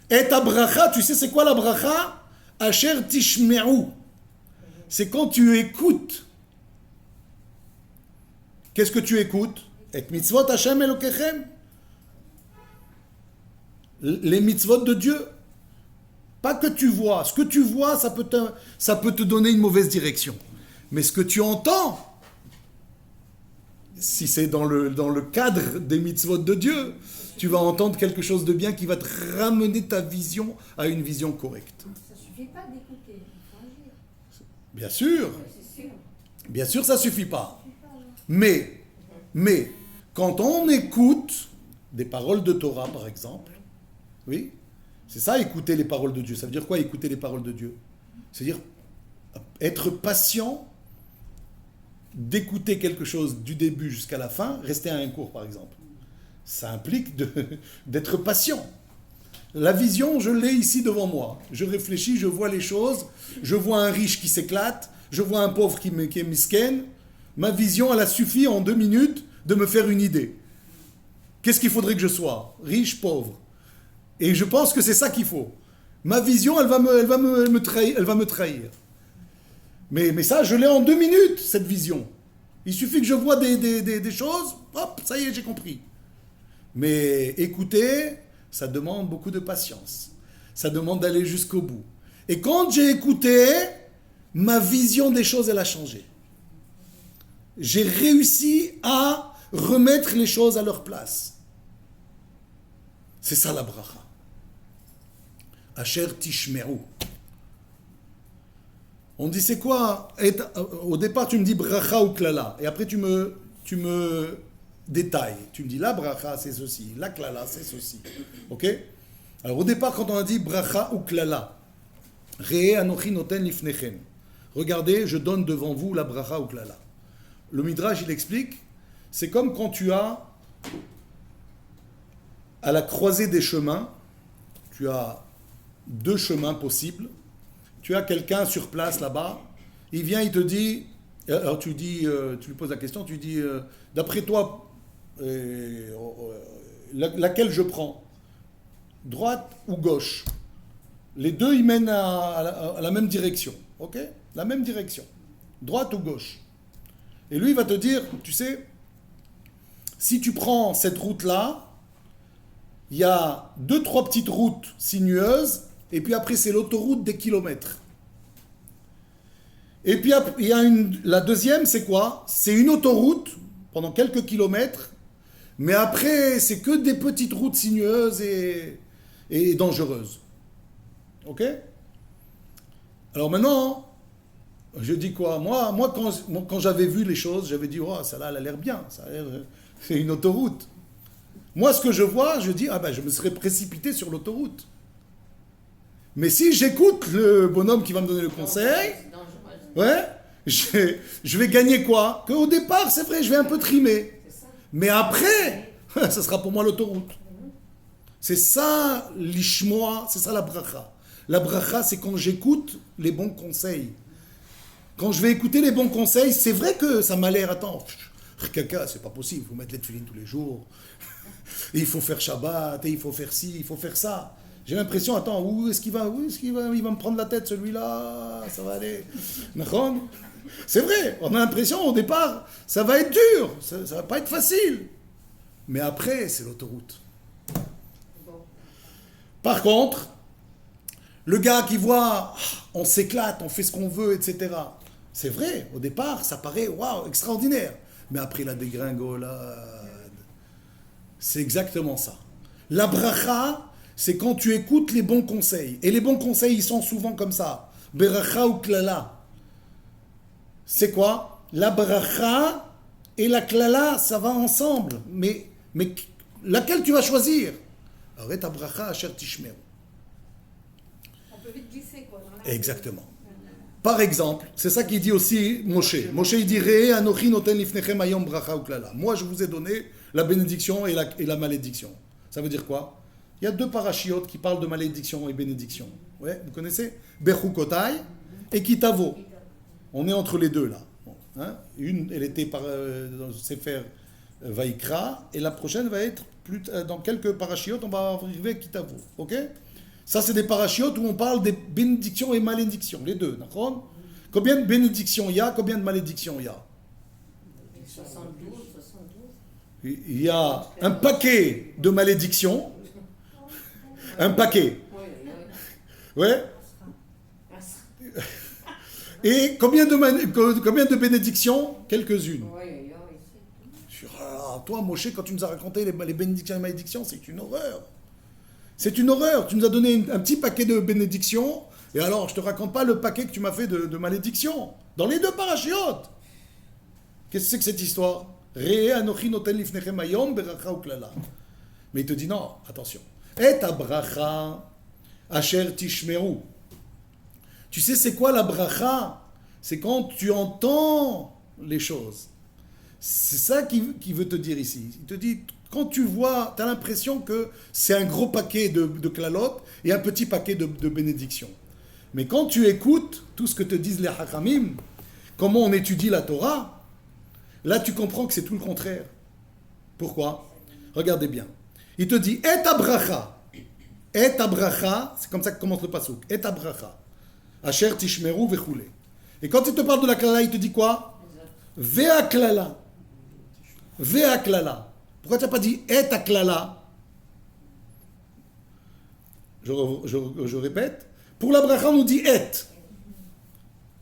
et ta bracha, tu sais c'est quoi la bracha? Asher tishmeru. C'est quand tu écoutes. Qu'est-ce que tu écoutes? Et mitzvot Hashem Elokechem. Les mitzvot de Dieu. Pas que tu vois. Ce que tu vois, ça peut te donner une mauvaise direction. Mais ce que tu entends, si c'est dans le cadre des mitzvot de Dieu, tu vas entendre quelque chose de bien qui va te ramener ta vision à une vision correcte. Ça ne suffit pas d'écouter, il faut agir. Bien sûr. C'est sûr. Bien sûr, ça ne suffit pas. Mais, quand on écoute des paroles de Torah, par exemple, oui, c'est ça, écouter les paroles de Dieu. Ça veut dire quoi, écouter les paroles de Dieu? C'est-à-dire être patient, d'écouter quelque chose du début jusqu'à la fin, rester à un cours, par exemple. Ça implique d'être patient. La vision, je l'ai ici devant moi. Je réfléchis, je vois les choses, je vois un riche qui s'éclate, je vois un pauvre qui est misken. Ma vision, elle a suffi en 2 minutes de me faire une idée. Qu'est-ce qu'il faudrait que je sois? Riche, pauvre. Et je pense que c'est ça qu'il faut. Ma vision, elle va me trahir. Mais ça, je l'ai en 2 minutes, cette vision. Il suffit que je vois des choses, hop, ça y est, j'ai compris. Mais écouter, ça demande beaucoup de patience. Ça demande d'aller jusqu'au bout. Et quand j'ai écouté, ma vision des choses, elle a changé. J'ai réussi à remettre les choses à leur place. C'est ça la bracha. Asher tishmeru. On dit c'est quoi? Au départ tu me dis bracha ou klala. Et après tu me détailles. Tu me dis la bracha c'est ceci, la klala c'est ceci. Ok? Alors au départ quand on a dit bracha ou klala, Re'e anochi noten lifnechem. Regardez, je donne devant vous la bracha ou klala. Le Midrash il explique, c'est comme quand tu as à la croisée des chemins, tu as 2 chemins possibles. Tu as quelqu'un sur place là-bas, il vient, il te dit, alors tu lui poses la question, tu dis, d'après toi, laquelle je prends? Droite ou gauche? Les deux, ils mènent à la même direction, ok? La même direction, droite ou gauche? Et lui, il va te dire, tu sais, si tu prends cette route-là, il y a 2-3 petites routes sinueuses, et puis après, c'est l'autoroute des kilomètres. Et puis, il y a la deuxième, c'est quoi? C'est une autoroute pendant quelques kilomètres, mais après, c'est que des petites routes sinueuses et dangereuses. Ok? Alors maintenant, je dis quoi? Moi quand j'avais vu les choses, j'avais dit, oh, ça là, elle a l'air bien, c'est une autoroute. Moi, ce que je vois, je dis, je me serais précipité sur l'autoroute. Mais si j'écoute le bonhomme qui va me donner le conseil, ouais, je vais gagner quoi? Qu'au départ, c'est vrai, je vais un peu trimer. Mais après, ça sera pour moi l'autoroute. C'est ça l'ishmoa, c'est ça la bracha. La bracha, c'est quand j'écoute les bons conseils. Quand je vais écouter les bons conseils, c'est vrai que ça m'a l'air, attends, caca, c'est pas possible, il faut mettre les tefilines tous les jours. Et il faut faire Shabbat, et il faut faire ci, il faut faire ça. J'ai l'impression, attends, où est-ce qu'il va il va me prendre la tête, celui-là, ça va aller. C'est vrai, on a l'impression au départ, ça va être dur, ça va pas être facile. Mais après, c'est l'autoroute. Par contre, le gars qui voit, on s'éclate, on fait ce qu'on veut, etc. C'est vrai, au départ, ça paraît, waouh, extraordinaire. Mais après la dégringolade, c'est exactement ça. La bracha, c'est quand tu écoutes les bons conseils. Et les bons conseils, ils sont souvent comme ça. Beracha ou klala. C'est quoi? La bracha et la klala, ça va ensemble. Mais laquelle tu vas choisir? Arrête ta bracha asher tishmeru. On peut vite glisser, quoi. Dans la Exactement. Par exemple, c'est ça qu'il dit aussi Moshe. Moshe il dit Re'e anochi noten lifnechem hayom bracha uklala. Moi je vous ai donné la bénédiction et la malédiction. Ça veut dire quoi? Il y a deux parachiotes qui parlent de malédiction et bénédiction. Ouais, vous connaissez? Bechukotai et Kitavo. On est entre les deux là. Hein? Une, elle était dans le Sefer Vaikra, et la prochaine va être dans quelques parachiotes, on va arriver à Kitavo. Ok? Ça, c'est des parachiotes où on parle des bénédictions et malédictions, les deux, d'accord? Combien de bénédictions il y a? Combien de malédictions il y a? 72, 72. Il y a un paquet de malédictions. Un paquet. Ouais? Et combien de bénédictions? Quelques-unes. Ah, toi, Moshe, quand tu nous as raconté les bénédictions et malédictions, c'est une horreur. C'est une horreur. Tu nous as donné un petit paquet de bénédictions, et alors je te raconte pas le paquet que tu m'as fait de malédictions. Dans les deux parachiotes. Qu'est-ce que c'est que cette histoire? Re'e anochi noten lifnechem hayom beracha uklala. Mais il te dit non, attention. Et abracha asher tishmeru. Tu sais c'est quoi la bracha? C'est quand tu entends les choses. C'est ça qu'il veut te dire ici. Il te dit, quand tu vois, tu as l'impression que c'est un gros paquet de klalotes et un petit paquet de bénédictions. Mais quand tu écoutes tout ce que te disent les hachamim, comment on étudie la Torah, là tu comprends que c'est tout le contraire. Pourquoi? Regardez bien. Il te dit, et abracha. Et abracha, c'est comme ça que commence le pasuk. Et abracha. Asher tishmeru vechule. Et quand il te parle de la klala, il te dit quoi? Vea klala. Vea klala. Pourquoi tu n'as pas dit et klala? Je répète. Pour la bracha, on nous dit et.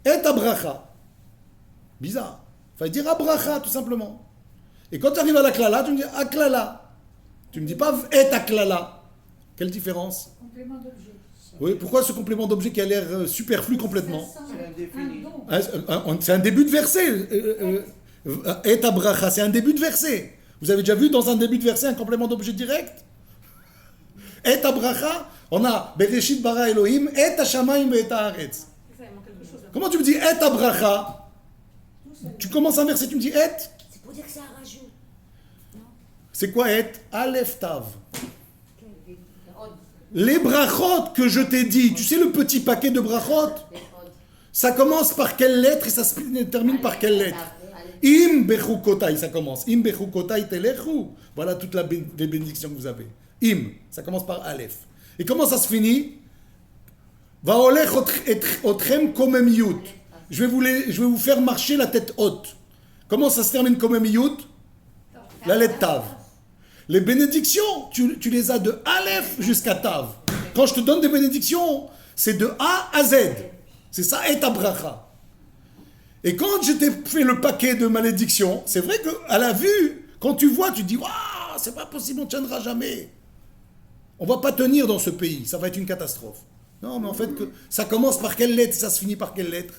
Et abracha. Bizarre. Il fallait dire abracha, tout simplement. Et quand tu arrives à la klala, tu me dis aklala. Tu ne me dis pas et klala. Quelle différence? Complément d'objet. Oui, pourquoi ce complément d'objet qui a l'air superflu complètement? C'est indéfini. C'est un début de verset. Et abracha, c'est un début de verset. Vous avez déjà vu dans un début de verset un complément d'objet direct? Et abracha, on a Bereshit bara Elohim, et hashamayim et haaretz. Comment tu me dis et abracha? Tu commences un verset, tu me dis et? C'est pour dire que ça rajoute. C'est quoi et? Aleph tav. Les brachot que je t'ai dit, tu sais le petit paquet de brachot, ça commence par quelle lettre et ça se termine par quelle lettre? Im bechukotai, ça commence. Im bechukotai telechu. Voilà toutes les bénédictions que vous avez. Im, ça commence par Aleph. Et comment ça se finit? Vaolech otchem komemiyut. Je vais vous faire marcher la tête haute. Comment ça se termine komemiyut? La lettre Tav. Les bénédictions, tu les as de Aleph jusqu'à Tav. Quand je te donne des bénédictions, c'est de A à Z. C'est ça, et ta bracha. Et quand je t'ai fait le paquet de malédictions, c'est vrai qu'à la vue, quand tu vois, tu te dis, waouh, c'est pas possible, on ne tiendra jamais. On va pas tenir dans ce pays, ça va être une catastrophe. Non, mais en fait, ça commence par quelle lettre et ça se finit par quelle lettre?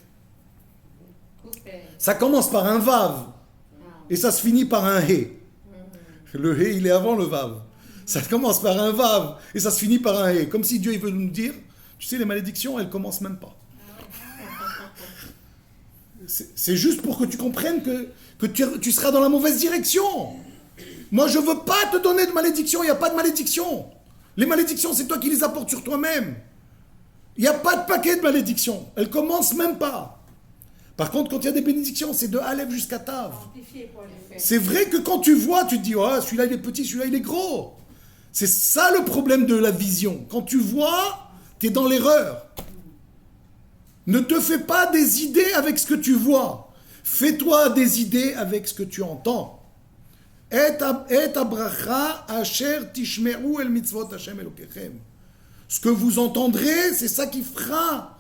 Ça commence par un vav et ça se finit par un hé. Le hé, il est avant le vav. Ça commence par un vav et ça se finit par un hé. Comme si Dieu il veut nous dire, tu sais, les malédictions, elles commencent même pas. C'est juste pour que tu comprennes que tu seras dans la mauvaise direction. Moi, je ne veux pas te donner de malédiction, il n'y a pas de malédiction. Les malédictions, c'est toi qui les apportes sur toi-même. Il n'y a pas de paquet de malédictions. Elles ne commencent même pas. Par contre, quand il y a des bénédictions, c'est de Aleph jusqu'à Tav. C'est vrai que quand tu vois, tu te dis, oh, celui-là il est petit, celui-là il est gros. C'est ça le problème de la vision. Quand tu vois, tu es dans l'erreur. Ne te fais pas des idées avec ce que tu vois. Fais-toi des idées avec ce que tu entends. Et abracha asher tishmeru el mitzvot Hashem Elokechem. Ce que vous entendrez, c'est ça qui fera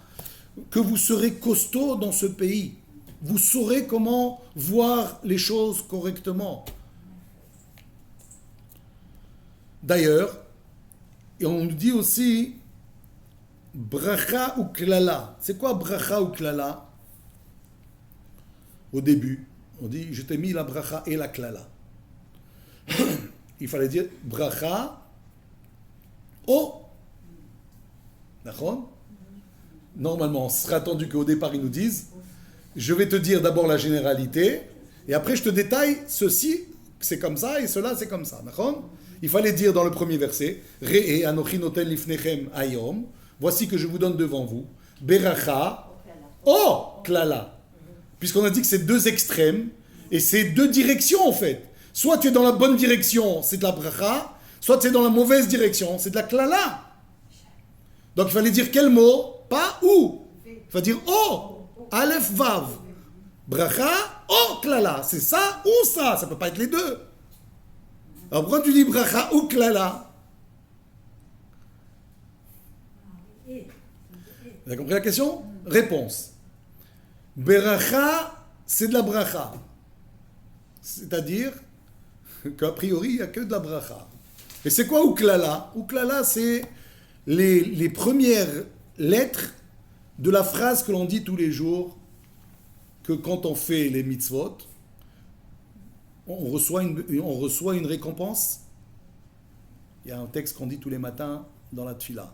que vous serez costaud dans ce pays. Vous saurez comment voir les choses correctement. D'ailleurs, et on nous dit aussi bracha ou klala. C'est quoi bracha ou klala? Au début, on dit je t'ai mis la bracha et la klala. Il fallait dire bracha o. D'accord? normalement, ce serait attendu qu'au départ, ils nous disent, je vais te dire d'abord la généralité, et après je te détaille ceci, c'est comme ça, et cela, c'est comme ça. D'accord? Il fallait dire dans le premier verset, Re'e anochi noten lifnechem ayom, voici que je vous donne devant vous, Beracha, oh, klala. Puisqu'on a dit que c'est deux extrêmes, et c'est deux directions en fait. Soit tu es dans la bonne direction, c'est de la bracha, soit tu es dans la mauvaise direction, c'est de la klala. Donc il fallait dire quel mot? Pas ou. Il fallait dire oh, aleph vav. Bracha, oh, klala. C'est ça ou ça. Ça ne peut pas être les deux. Alors pourquoi tu dis bracha ou klala? Vous avez compris la question? Réponse. Beracha, c'est de la bracha. C'est-à-dire qu'a priori, il n'y a que de la bracha. Et c'est quoi Uklala? Uklala, c'est les premières lettres de la phrase que l'on dit tous les jours, que quand on fait les mitzvot, on reçoit une récompense. Il y a un texte qu'on dit tous les matins dans la tfila.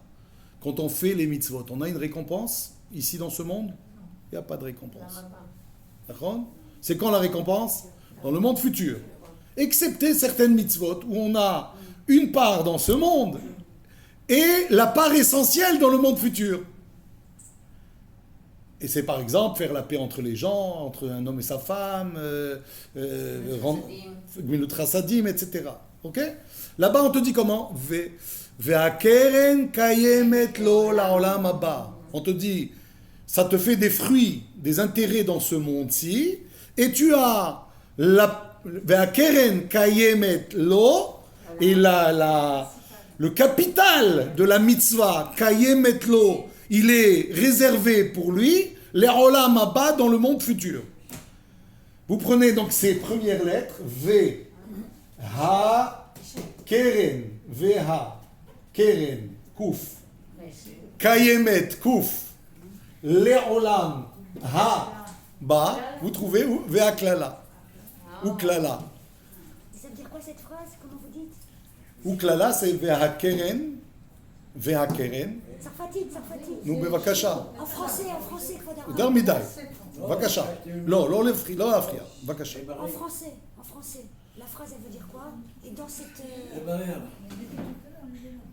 Quand on fait les mitzvot, on a une récompense ici dans ce monde? Il n'y a pas de récompense. D'accord? C'est quand la récompense? Dans le monde futur. Excepté certaines mitzvot où on a une part dans ce monde et la part essentielle dans le monde futur. Et c'est par exemple faire la paix entre les gens, entre un homme et sa femme, Gmilut Chasadim, etc. Ok? Là-bas, on te dit comment? Ve'akeren kayemet lo la'olam haba. On te dit, ça te fait des fruits, des intérêts dans ce monde-ci, et tu as Ve'akeren kayemet lo, et le capital de la mitzvah, kayemet lo, il est réservé pour lui, les olam haba, dans le monde futur. Vous prenez donc ces premières lettres, V, Ha, Keren, V-Ha, Keren, Kouf, Kayemet, Kouf, les olam haba, vous trouvez où? Ve'a klala, ou klala. Ça veut dire quoi cette phrase? Comment vous dites? Ou klala, c'est Ve'a Keren, Ve'a Keren. Sarfatit. נו בבקשה. En français, כבוד הרב. יותר מדי. בבקשה. לא להפריע. בבקשה. En français. La phrase, elle veut dire quoi? Et dans cette...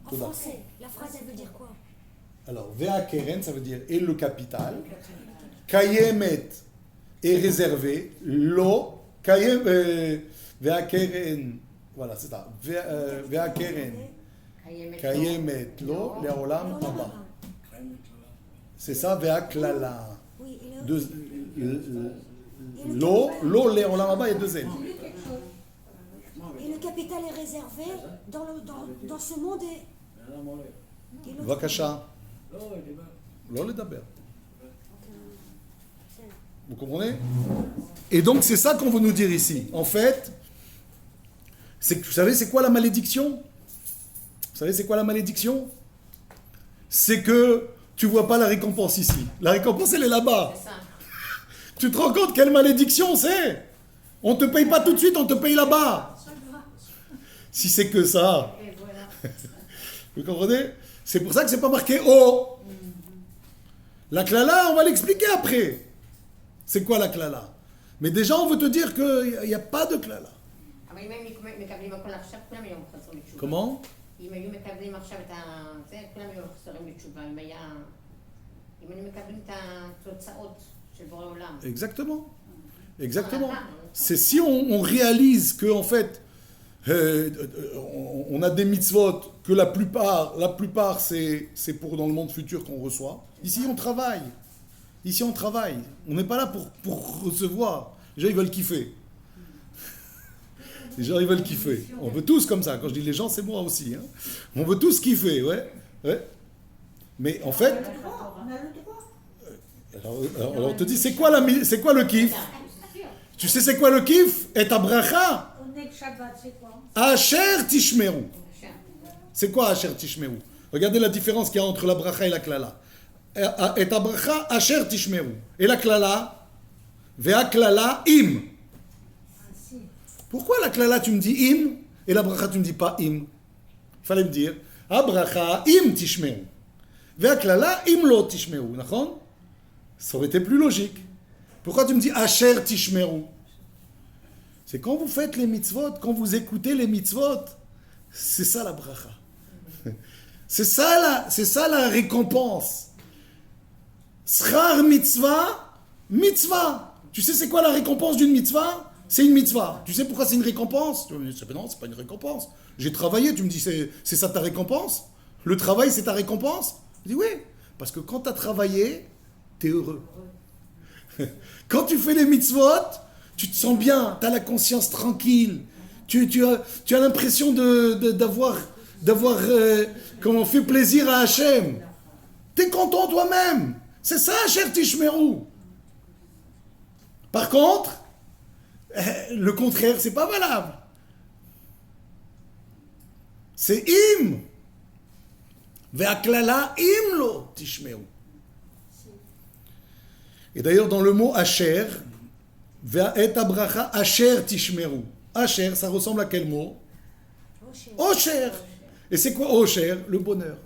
En français, la phrase, elle veut dire quoi? Alors, Ve'a Keren, ça veut dire et le capital. Kayemet est réservé. Lo, Ve'a Keren, voilà, c'est ça. Ve'a Keren. Kayemet lo, les olam haba. C'est ça, Ve'a klala. Oui, Lo, les olam haba, il y a deux L. et le capital est réservé dans ce monde et l'autre- בבקשה. לא לדבר. Vous comprenez? Et donc c'est ça qu'on veut nous dire ici. En fait, c'est que, vous savez c'est quoi la malédiction? Vous savez c'est quoi la malédiction? C'est que tu vois pas la récompense ici. La récompense elle est là-bas. C'est ça. Tu te rends compte quelle malédiction c'est? On te paye pas tout de suite, on te paye là-bas. Si c'est que ça. Et voilà. Vous comprenez? C'est pour ça que c'est pas marqué O. La klala, on va l'expliquer après. C'est quoi la klala? Mais déjà, on veut te dire qu'il n'y a pas de klala. אבל אם הם מקבלים הכל עכשיו, כולם היו חוזרים לתשובה. Comment? אם היו מקבלים עכשיו את זה, כולם היו חוזרים לתשובה. אם היו מקבלים את התוצאות של בורא עולם. Exactement. Exactement. C'est si on réalise que en fait, on a des mitzvot que la plupart c'est pour dans le monde futur qu'on reçoit. Ici on travaille. On n'est pas là pour recevoir. Les gens ils veulent kiffer. On veut tous comme ça. Quand je dis les gens, c'est moi aussi. Hein. On veut tous kiffer, ouais. Mais en fait, On a le droit. alors on te dit, c'est quoi le kiff? Tu sais c'est quoi le kiff? Et ta bracha, On est que Shabbat, c'est quoi? Asher Tishmeru. C'est quoi Asher Tishmeru? Regardez la différence qu'il y a entre la bracha et la klala. Et ta bracha, Asher Tishmeru. Et la klala, Ve'a klala im. Ah, si. Pourquoi la klala tu me dis im et la bracha tu me dis pas im? Il fallait me dire, Abracha im Tishmeru. Ve'aklala imlo tishmeru, נכון? Ça aurait été plus logique. Pourquoi tu me dis asher tishmeru? C'est quand vous faites les mitzvot, quand vous écoutez les mitzvot, c'est ça la bracha. C'est ça la récompense. Schar mitzvah, mitzvah. Tu sais c'est quoi la récompense d'une mitzvah? C'est une mitzvah. Tu sais pourquoi c'est une récompense? Tu me dis, non, c'est pas une récompense. J'ai travaillé, tu me dis, c'est ça ta récompense? Le travail, c'est ta récompense? Je dis oui, parce que quand tu as travaillé, tu es heureux. Quand tu fais les mitzvot, tu te sens bien, tu as la conscience tranquille, tu as l'impression d'avoir fait plaisir à Hachem. Tu es content toi-même. C'est ça, cher Tishmeru. Par contre, le contraire, c'est pas valable. C'est im. Ve'aklala imlo tishmeru. Et d'ailleurs, dans le mot asher, ve'et abracha asher tishmeru. Asher, ça ressemble à quel mot? Osher. Et c'est quoi Osher? Le bonheur.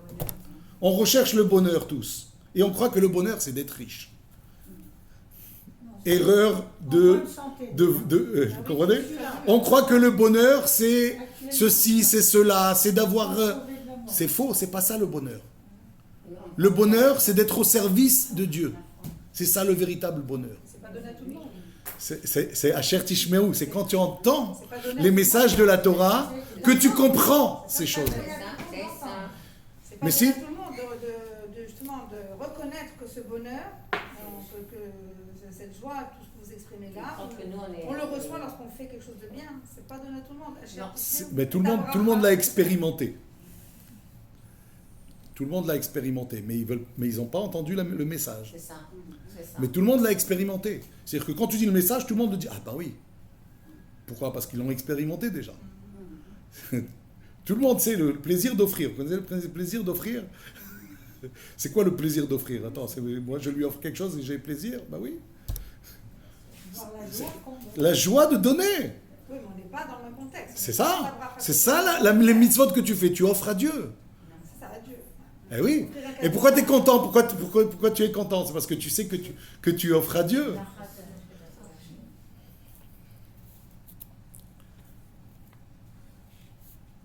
On recherche le bonheur tous. Et on croit que le bonheur, c'est d'être riche. Erreur vous comprenez? On croit que le bonheur, c'est ceci, c'est cela, c'est d'avoir... c'est faux, c'est pas ça le bonheur. Le bonheur, c'est d'être au service de Dieu. C'est ça le véritable bonheur. C'est pas donné à tout le monde. C'est Asher Tishmeru, c'est quand tu entends les messages de la Torah que tu comprends ces choses. C'est pas Mais donné si. à tout le monde justement de reconnaître que ce bonheur, que cette joie, tout ce que vous exprimez là, on le reçoit lorsqu'on fait quelque chose de bien. C'est pas donné à tout le monde. Mais tout le monde l'a expérimenté. Tout le monde l'a expérimenté, mais ils n'ont pas entendu le message. C'est ça. Mais tout le monde l'a expérimenté. C'est-à-dire que quand tu dis le message, tout le monde le dit. Ah bah oui. Pourquoi? Parce qu'ils l'ont expérimenté déjà. Tout le monde sait le plaisir d'offrir. Vous connaissez le plaisir d'offrir? C'est quoi le plaisir d'offrir? Attends, moi je lui offre quelque chose et j'ai plaisir? Bah oui. La joie de donner. Oui, mais on n'est pas dans le même contexte. C'est ça. C'est ça les mitzvot que tu fais. Tu offres à Dieu. C'est ça, à Dieu. Eh oui. Et pourquoi tu es content? Pourquoi tu es content? C'est parce que tu sais que tu offres à Dieu.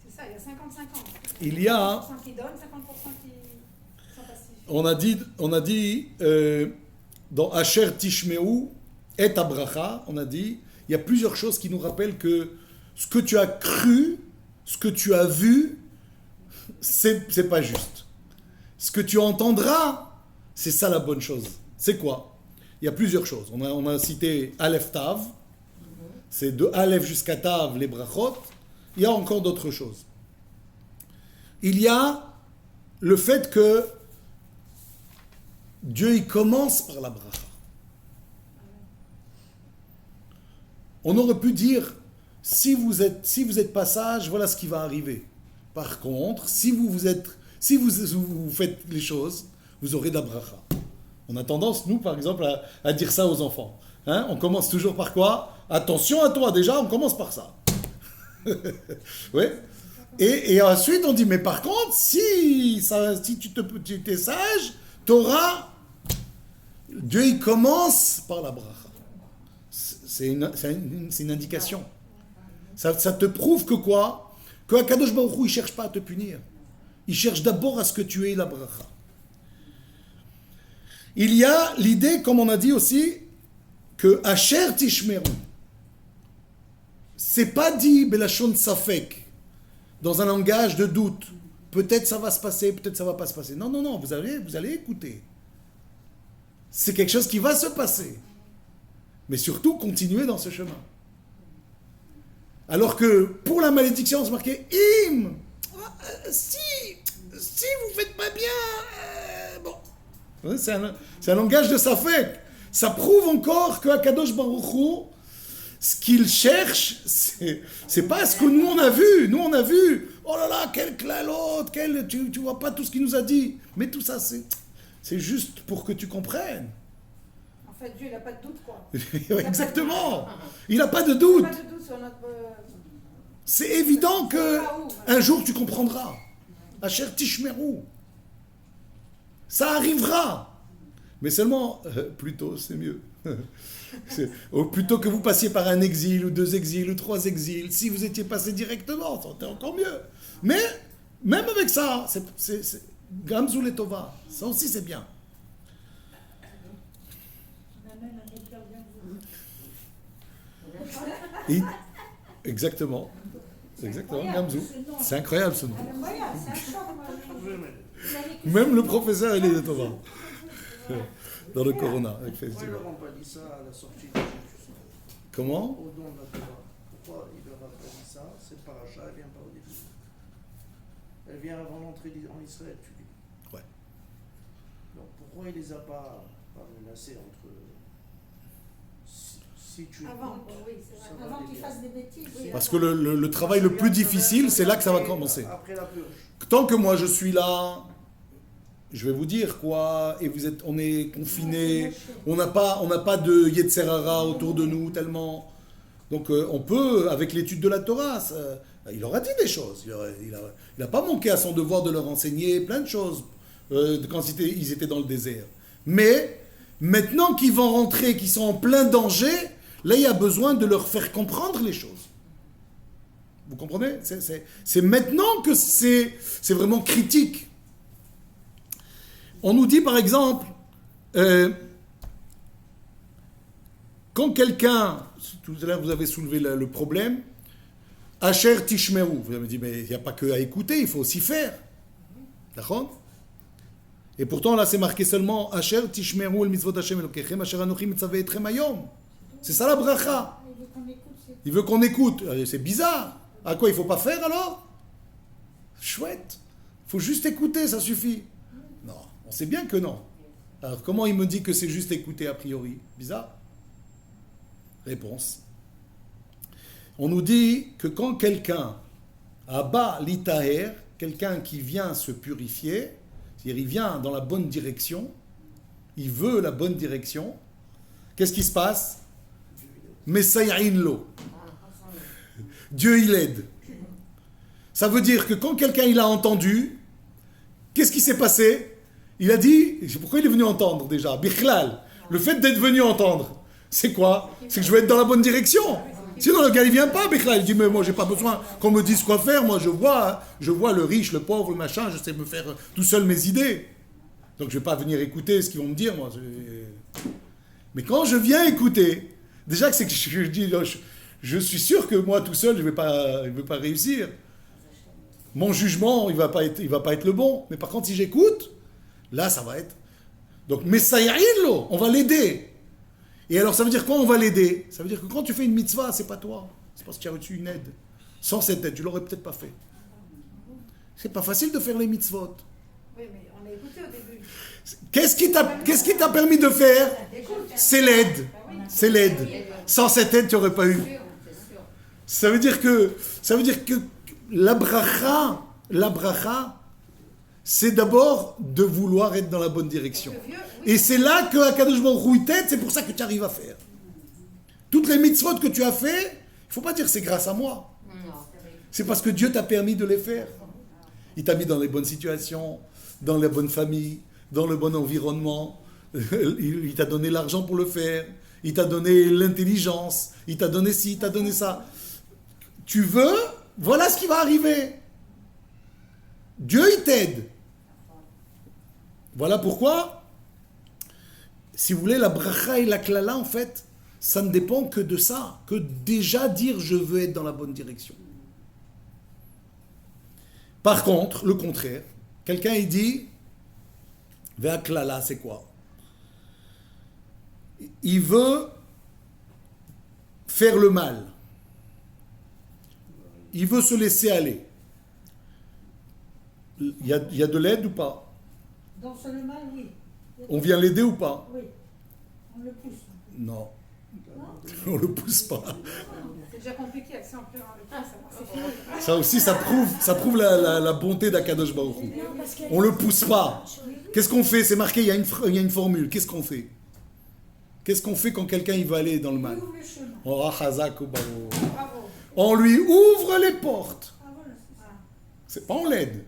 C'est ça, il y a 50-50. Il y a... 50% qui donnent, 50% qui sont passifs. On a dit dans Asher Tishmeru et Abracha, on a dit, il y a plusieurs choses qui nous rappellent que ce que tu as cru, ce que tu as vu, c'est pas juste. Ce que tu entendras, c'est ça la bonne chose. C'est quoi? Il y a plusieurs choses. On a cité Aleph Tav, c'est de Aleph jusqu'à Tav les brachot. Il y a encore d'autres choses. Il y a le fait que Dieu il commence par la bracha. On aurait pu dire si vous êtes pas sage, voilà ce qui va arriver. Par contre, si vous faites les choses, vous aurez de la bracha. On a tendance, nous, par exemple, à dire ça aux enfants. Hein? On commence toujours par quoi? Attention à toi, déjà, on commence par ça. Oui. Et ensuite, on dit, mais par contre, si tu es sage, tu auras... Dieu, il commence par la bracha. C'est une indication. Ça te prouve que quoi? Que Akadosh Baruch Hu, il ne cherche pas à te punir. Il cherche d'abord à ce que tu aies la bracha. Il y a l'idée, comme on a dit aussi, que Asher Tishmeru, c'est pas dit Belashon Safek, dans un langage de doute. Peut-être ça va se passer, peut-être ça va pas se passer. Non, vous allez écouter. C'est quelque chose qui va se passer. Mais surtout, continuez dans ce chemin. Alors que pour la malédiction, c'est marqué Im. Si vous faites pas bien, bon. C'est un langage de Safek. Ça prouve encore que Akadosh Baruch Hu, ce qu'il cherche, c'est pas ce que nous on a vu. Nous on a vu, oh là là, quel clalot, tu vois pas tout ce qu'il nous a dit. Mais tout ça, c'est juste pour que tu comprennes. En fait, Dieu, il n'a pas de doute, quoi. Exactement. Il n'a pas de doute. Il n'a pas de doute sur notre... C'est évident que un jour tu comprendras. Asher Tishmeru. Ça arrivera. Mais seulement, plus tôt, c'est mieux. Plutôt que vous passiez par un exil, ou 2 exils, ou 3 exils, si vous étiez passé directement, c'était encore mieux. Mais, même avec ça, c'est Gamzou les Tova. Ça aussi, c'est bien. Et, exactement. Exactement, Gamzou. C'est incroyable ce nom. Même le professeur, il est de Tova. Dans le Corona. Avec Pourquoi ils leur ont pas dit ça à la sortie de Jésus? Comment? Au don de la Torah. Pourquoi il leur a pas dit ça? Cette paracha, elle vient pas au début. Elle vient avant l'entrée en Israël, tu dis. Ouais. Donc pourquoi il les a pas menacés entre... Si tu... Avant, oui, c'est ça vrai. va Avant les qu'ils gars. fassent des bêtises. Oui, Parce que le travail le plus difficile, c'est là que ça va commencer. Après la purge. Tant que moi je suis là, je vais vous dire quoi, et on est confinés, on n'a pas de Yetzerara autour de nous tellement. Donc on peut, avec l'étude de la Torah, il aura dit des choses. Il n'a pas manqué à son devoir de leur enseigner plein de choses quand ils étaient dans le désert. Mais maintenant qu'ils vont rentrer, qu'ils sont en plein danger, là il y a besoin de leur faire comprendre les choses. Vous comprenez? C'est maintenant que c'est vraiment critique. On nous dit par exemple, quand quelqu'un, tout à l'heure vous avez soulevé le problème, Asher Tishmeru, vous avez dit, mais il n'y a pas que à écouter, il faut aussi faire. D'accord? Et pourtant là c'est marqué seulement Asher Tishmeru el mitzvot Hashem Elokechem, Asher Anochi mitzaveh etchem hayom. C'est ça la bracha. Il veut qu'on écoute. C'est bizarre. À quoi il ne faut pas faire alors? Chouette. Il faut juste écouter, ça suffit. Non, on sait bien que non. Alors comment il me dit que c'est juste écouter a priori? Bizarre. Réponse. On nous dit que quand quelqu'un abat l'itaher, quelqu'un qui vient se purifier, c'est-à-dire il vient dans la bonne direction, il veut la bonne direction, qu'est-ce qui se passe? Messayain lo. Dieu il aide. Ça veut dire que quand quelqu'un il a entendu, qu'est-ce qui s'est passé? Il a dit, pourquoi il est venu entendre déjà? Bichlal. Le fait d'être venu entendre, c'est quoi? C'est que je vais être dans la bonne direction. Sinon le gars il vient pas, Bichlal. Il dit mais moi j'ai pas besoin qu'on me dise quoi faire. Moi je vois le riche, le pauvre, le machin. Je sais me faire tout seul mes idées. Donc je vais pas venir écouter ce qu'ils vont me dire moi. Mais quand je viens écouter, déjà que c'est que je dis, je suis sûr que moi tout seul je vais pas réussir. Mon jugement il va pas être le bon. Mais par contre si j'écoute, là ça va être. Donc Messayaïlo, on va l'aider. Et alors ça veut dire quoi on va l'aider? Ça veut dire que quand tu fais une mitzvah, c'est pas toi. C'est parce que tu as reçu une aide. Sans cette aide, tu l'aurais peut-être pas fait. C'est pas facile de faire les mitzvot. Oui, mais on a écouté au début. Qu'est-ce qui t'a permis de faire? C'est l'aide. C'est l'aide. Sans cette aide, tu n'aurais pas eu. Ça veut dire que la bracha, c'est d'abord de vouloir être dans la bonne direction. Et c'est là que Akadosh Baruch Hu t'aide, c'est pour ça que tu arrives à faire. Toutes les mitzvot que tu as fait, il ne faut pas dire c'est grâce à moi. C'est parce que Dieu t'a permis de les faire. Il t'a mis dans les bonnes situations, dans la bonne famille, dans le bon environnement. Il t'a donné l'argent pour le faire. Il t'a donné l'intelligence. Il t'a donné ci, il t'a donné ça. Tu veux, voilà ce qui va arriver. Dieu, il t'aide. Voilà pourquoi, si vous voulez, la bracha et la klala, en fait, ça ne dépend que de ça, que déjà dire je veux être dans la bonne direction. Par contre, le contraire, quelqu'un il dit, vers klala, c'est quoi? Il veut faire le mal. Il veut se laisser aller. Il y a de l'aide ou pas? Dans ce mal, oui. On vient l'aider ou pas? Oui. On le pousse. Non. On le pousse pas. C'est déjà compliqué, si on peut le pouce, c'est fini. Ça aussi, ça prouve la bonté d'Akadosh Baruch Hu. On le pousse pas. Qu'est-ce qu'on fait? C'est marqué, il y a une formule. Qu'est-ce qu'on fait? Qu'est-ce qu'on fait quand quelqu'un il va aller dans le mal? On lui ouvre les portes. C'est pas on l'aide.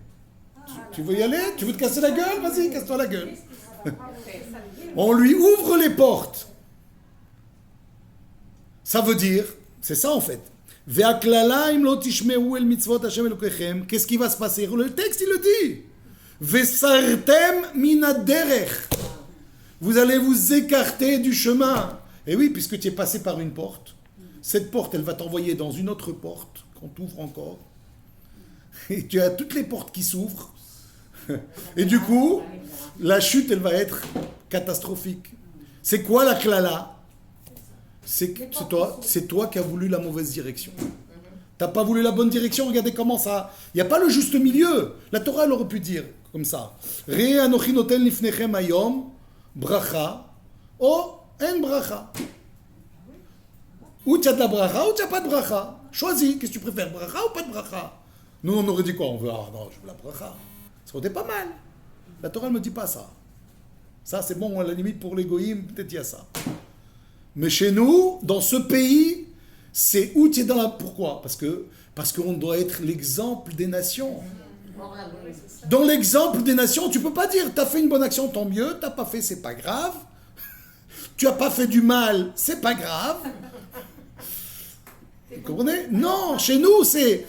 Tu veux y aller? Tu veux te casser la gueule? Vas-y, casse-toi la gueule. On lui ouvre les portes. Ça veut dire, c'est ça en fait. Qu'est-ce qui va se passer? Le texte, il le dit. Vesartem minaderech. Vous allez vous écarter du chemin. Et oui, puisque tu es passé par une porte, cette porte, elle va t'envoyer dans une autre porte, qu'on t'ouvre encore. Et tu as toutes les portes qui s'ouvrent. Et du coup, la chute, elle va être catastrophique. C'est quoi la klala? C'est toi qui as voulu la mauvaise direction. T'as pas voulu la bonne direction, regardez comment ça... Il n'y a pas le juste milieu. La Torah, elle aurait pu dire comme ça. Re anochi noten lifnechem hayom bracha o en bracha. Ou tu as de la bracha ou tu n'as pas de bracha. Choisis, qu'est-ce que tu préfères, bracha ou pas de bracha? Nous, on aurait dit quoi? On veut, ah non, je veux la bracha. Ça aurait été pas mal. La Torah ne me dit pas ça. Ça, c'est bon, à la limite, pour les goïms, peut-être il y a ça. Mais chez nous, dans ce pays, c'est où tu es dans la... Pourquoi? Parce qu'on doit être l'exemple des nations. Dans l'exemple des nations, tu ne peux pas dire, tu as fait une bonne action, tant mieux, tu n'as pas fait, c'est pas grave. Tu n'as pas fait du mal, c'est pas grave. Vous comprenez? Non, chez nous, c'est...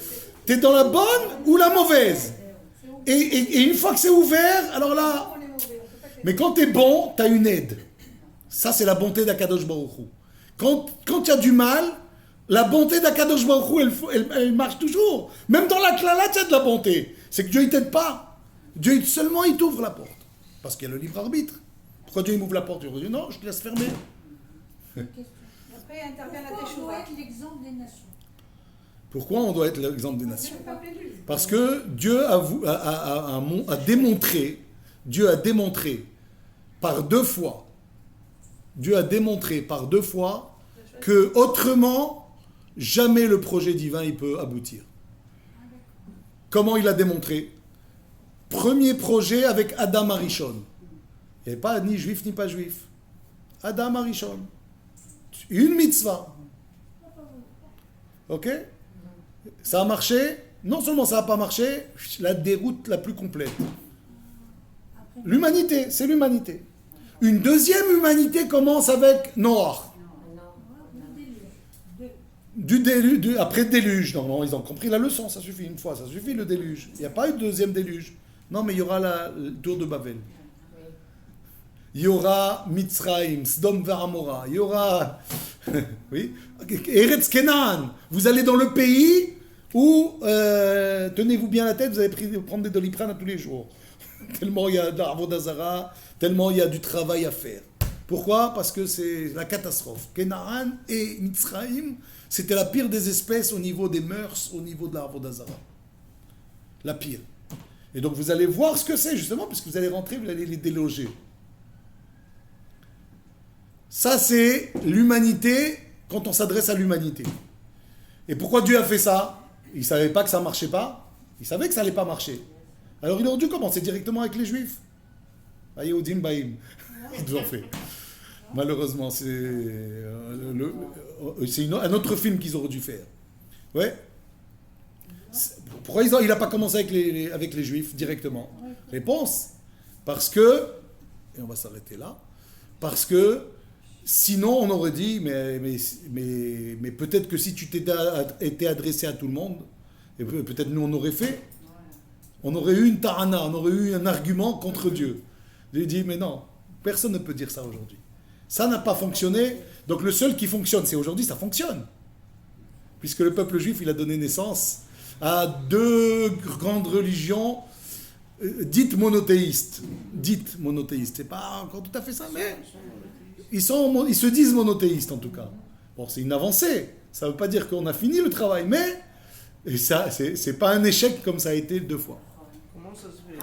Tu es dans la bonne ou la mauvaise. Et une fois que c'est ouvert, alors là... Mais quand tu es bon, tu as une aide. Ça, c'est la bonté d'Akadosh Baruch Hu. Quand tu as du mal, la bonté d'Akadosh Baruch Hu, elle marche toujours. Même dans la klala, tu as de la bonté. C'est que Dieu, il t'aide pas. Dieu, seulement, il t'ouvre la porte. Parce qu'il y a le libre arbitre. Pourquoi Dieu, il m'ouvre la porte? Il dit non, je te laisse fermer. Après, intervient la Pourquoi on teshuva. doit être l'exemple des nations? Pourquoi on doit être l'exemple des nations? Parce que Dieu a démontré, Dieu a démontré par deux fois que autrement, jamais le projet divin il peut aboutir. Comment il a démontré? Premier projet avec Adam Arishon. Il n'y avait pas ni juif ni pas juif. Adam Arishon. Une mitzvah. Ok? Ça a marché? Non seulement ça n'a pas marché, la déroute la plus complète. L'humanité, c'est l'humanité. Une deuxième humanité commence avec Noah. Après le déluge, normalement, ils ont compris la leçon, ça suffit une fois, ça suffit le déluge. Il n'y a pas eu de deuxième déluge. Non, mais il y aura le tour de Babel. Il y aura Mitzrayim, Sdom Varamora, il y aura... oui, Eretz Kenan. Vous allez dans le pays où, tenez-vous bien la tête, vous allez prendre des Doliprane à tous les jours. Tellement il y a de l'Avodah Zara, tellement il y a du travail à faire. Pourquoi? Parce que c'est la catastrophe. Kenan et Mitzrayim, c'était la pire des espèces au niveau des mœurs, au niveau de l'Avodah Zara. La pire. Et donc vous allez voir ce que c'est, justement, puisque vous allez rentrer, vous allez les déloger. Ça, c'est l'humanité quand on s'adresse à l'humanité. Et pourquoi Dieu a fait ça? Il ne savait pas que ça ne marchait pas. Il savait que ça n'allait pas marcher. Alors il aurait dû commencer directement avec les Juifs. Ayehudim Baïm. Ils ont fait. Malheureusement, c'est un autre film qu'ils auraient dû faire. Ouais. Pourquoi il n'a pas commencé avec les Juifs directement? Réponse. Parce que, et on va s'arrêter là, parce que sinon on aurait dit, mais peut-être que si tu t'étais été adressé à tout le monde, et peut-être nous on aurait fait, on aurait eu une ta'ana, on aurait eu un argument contre Dieu. Il dit, mais non, personne ne peut dire ça aujourd'hui. Ça n'a pas fonctionné, donc le seul qui fonctionne, c'est aujourd'hui, ça fonctionne. Puisque le peuple juif, il a donné naissance à deux grandes religions dites monothéistes. C'est pas encore tout à fait ça, mais ils se disent monothéistes en tout cas. Bon, c'est une avancée. Ça ne veut pas dire qu'on a fini le travail, mais ça, c'est pas un échec comme ça a été 2 fois.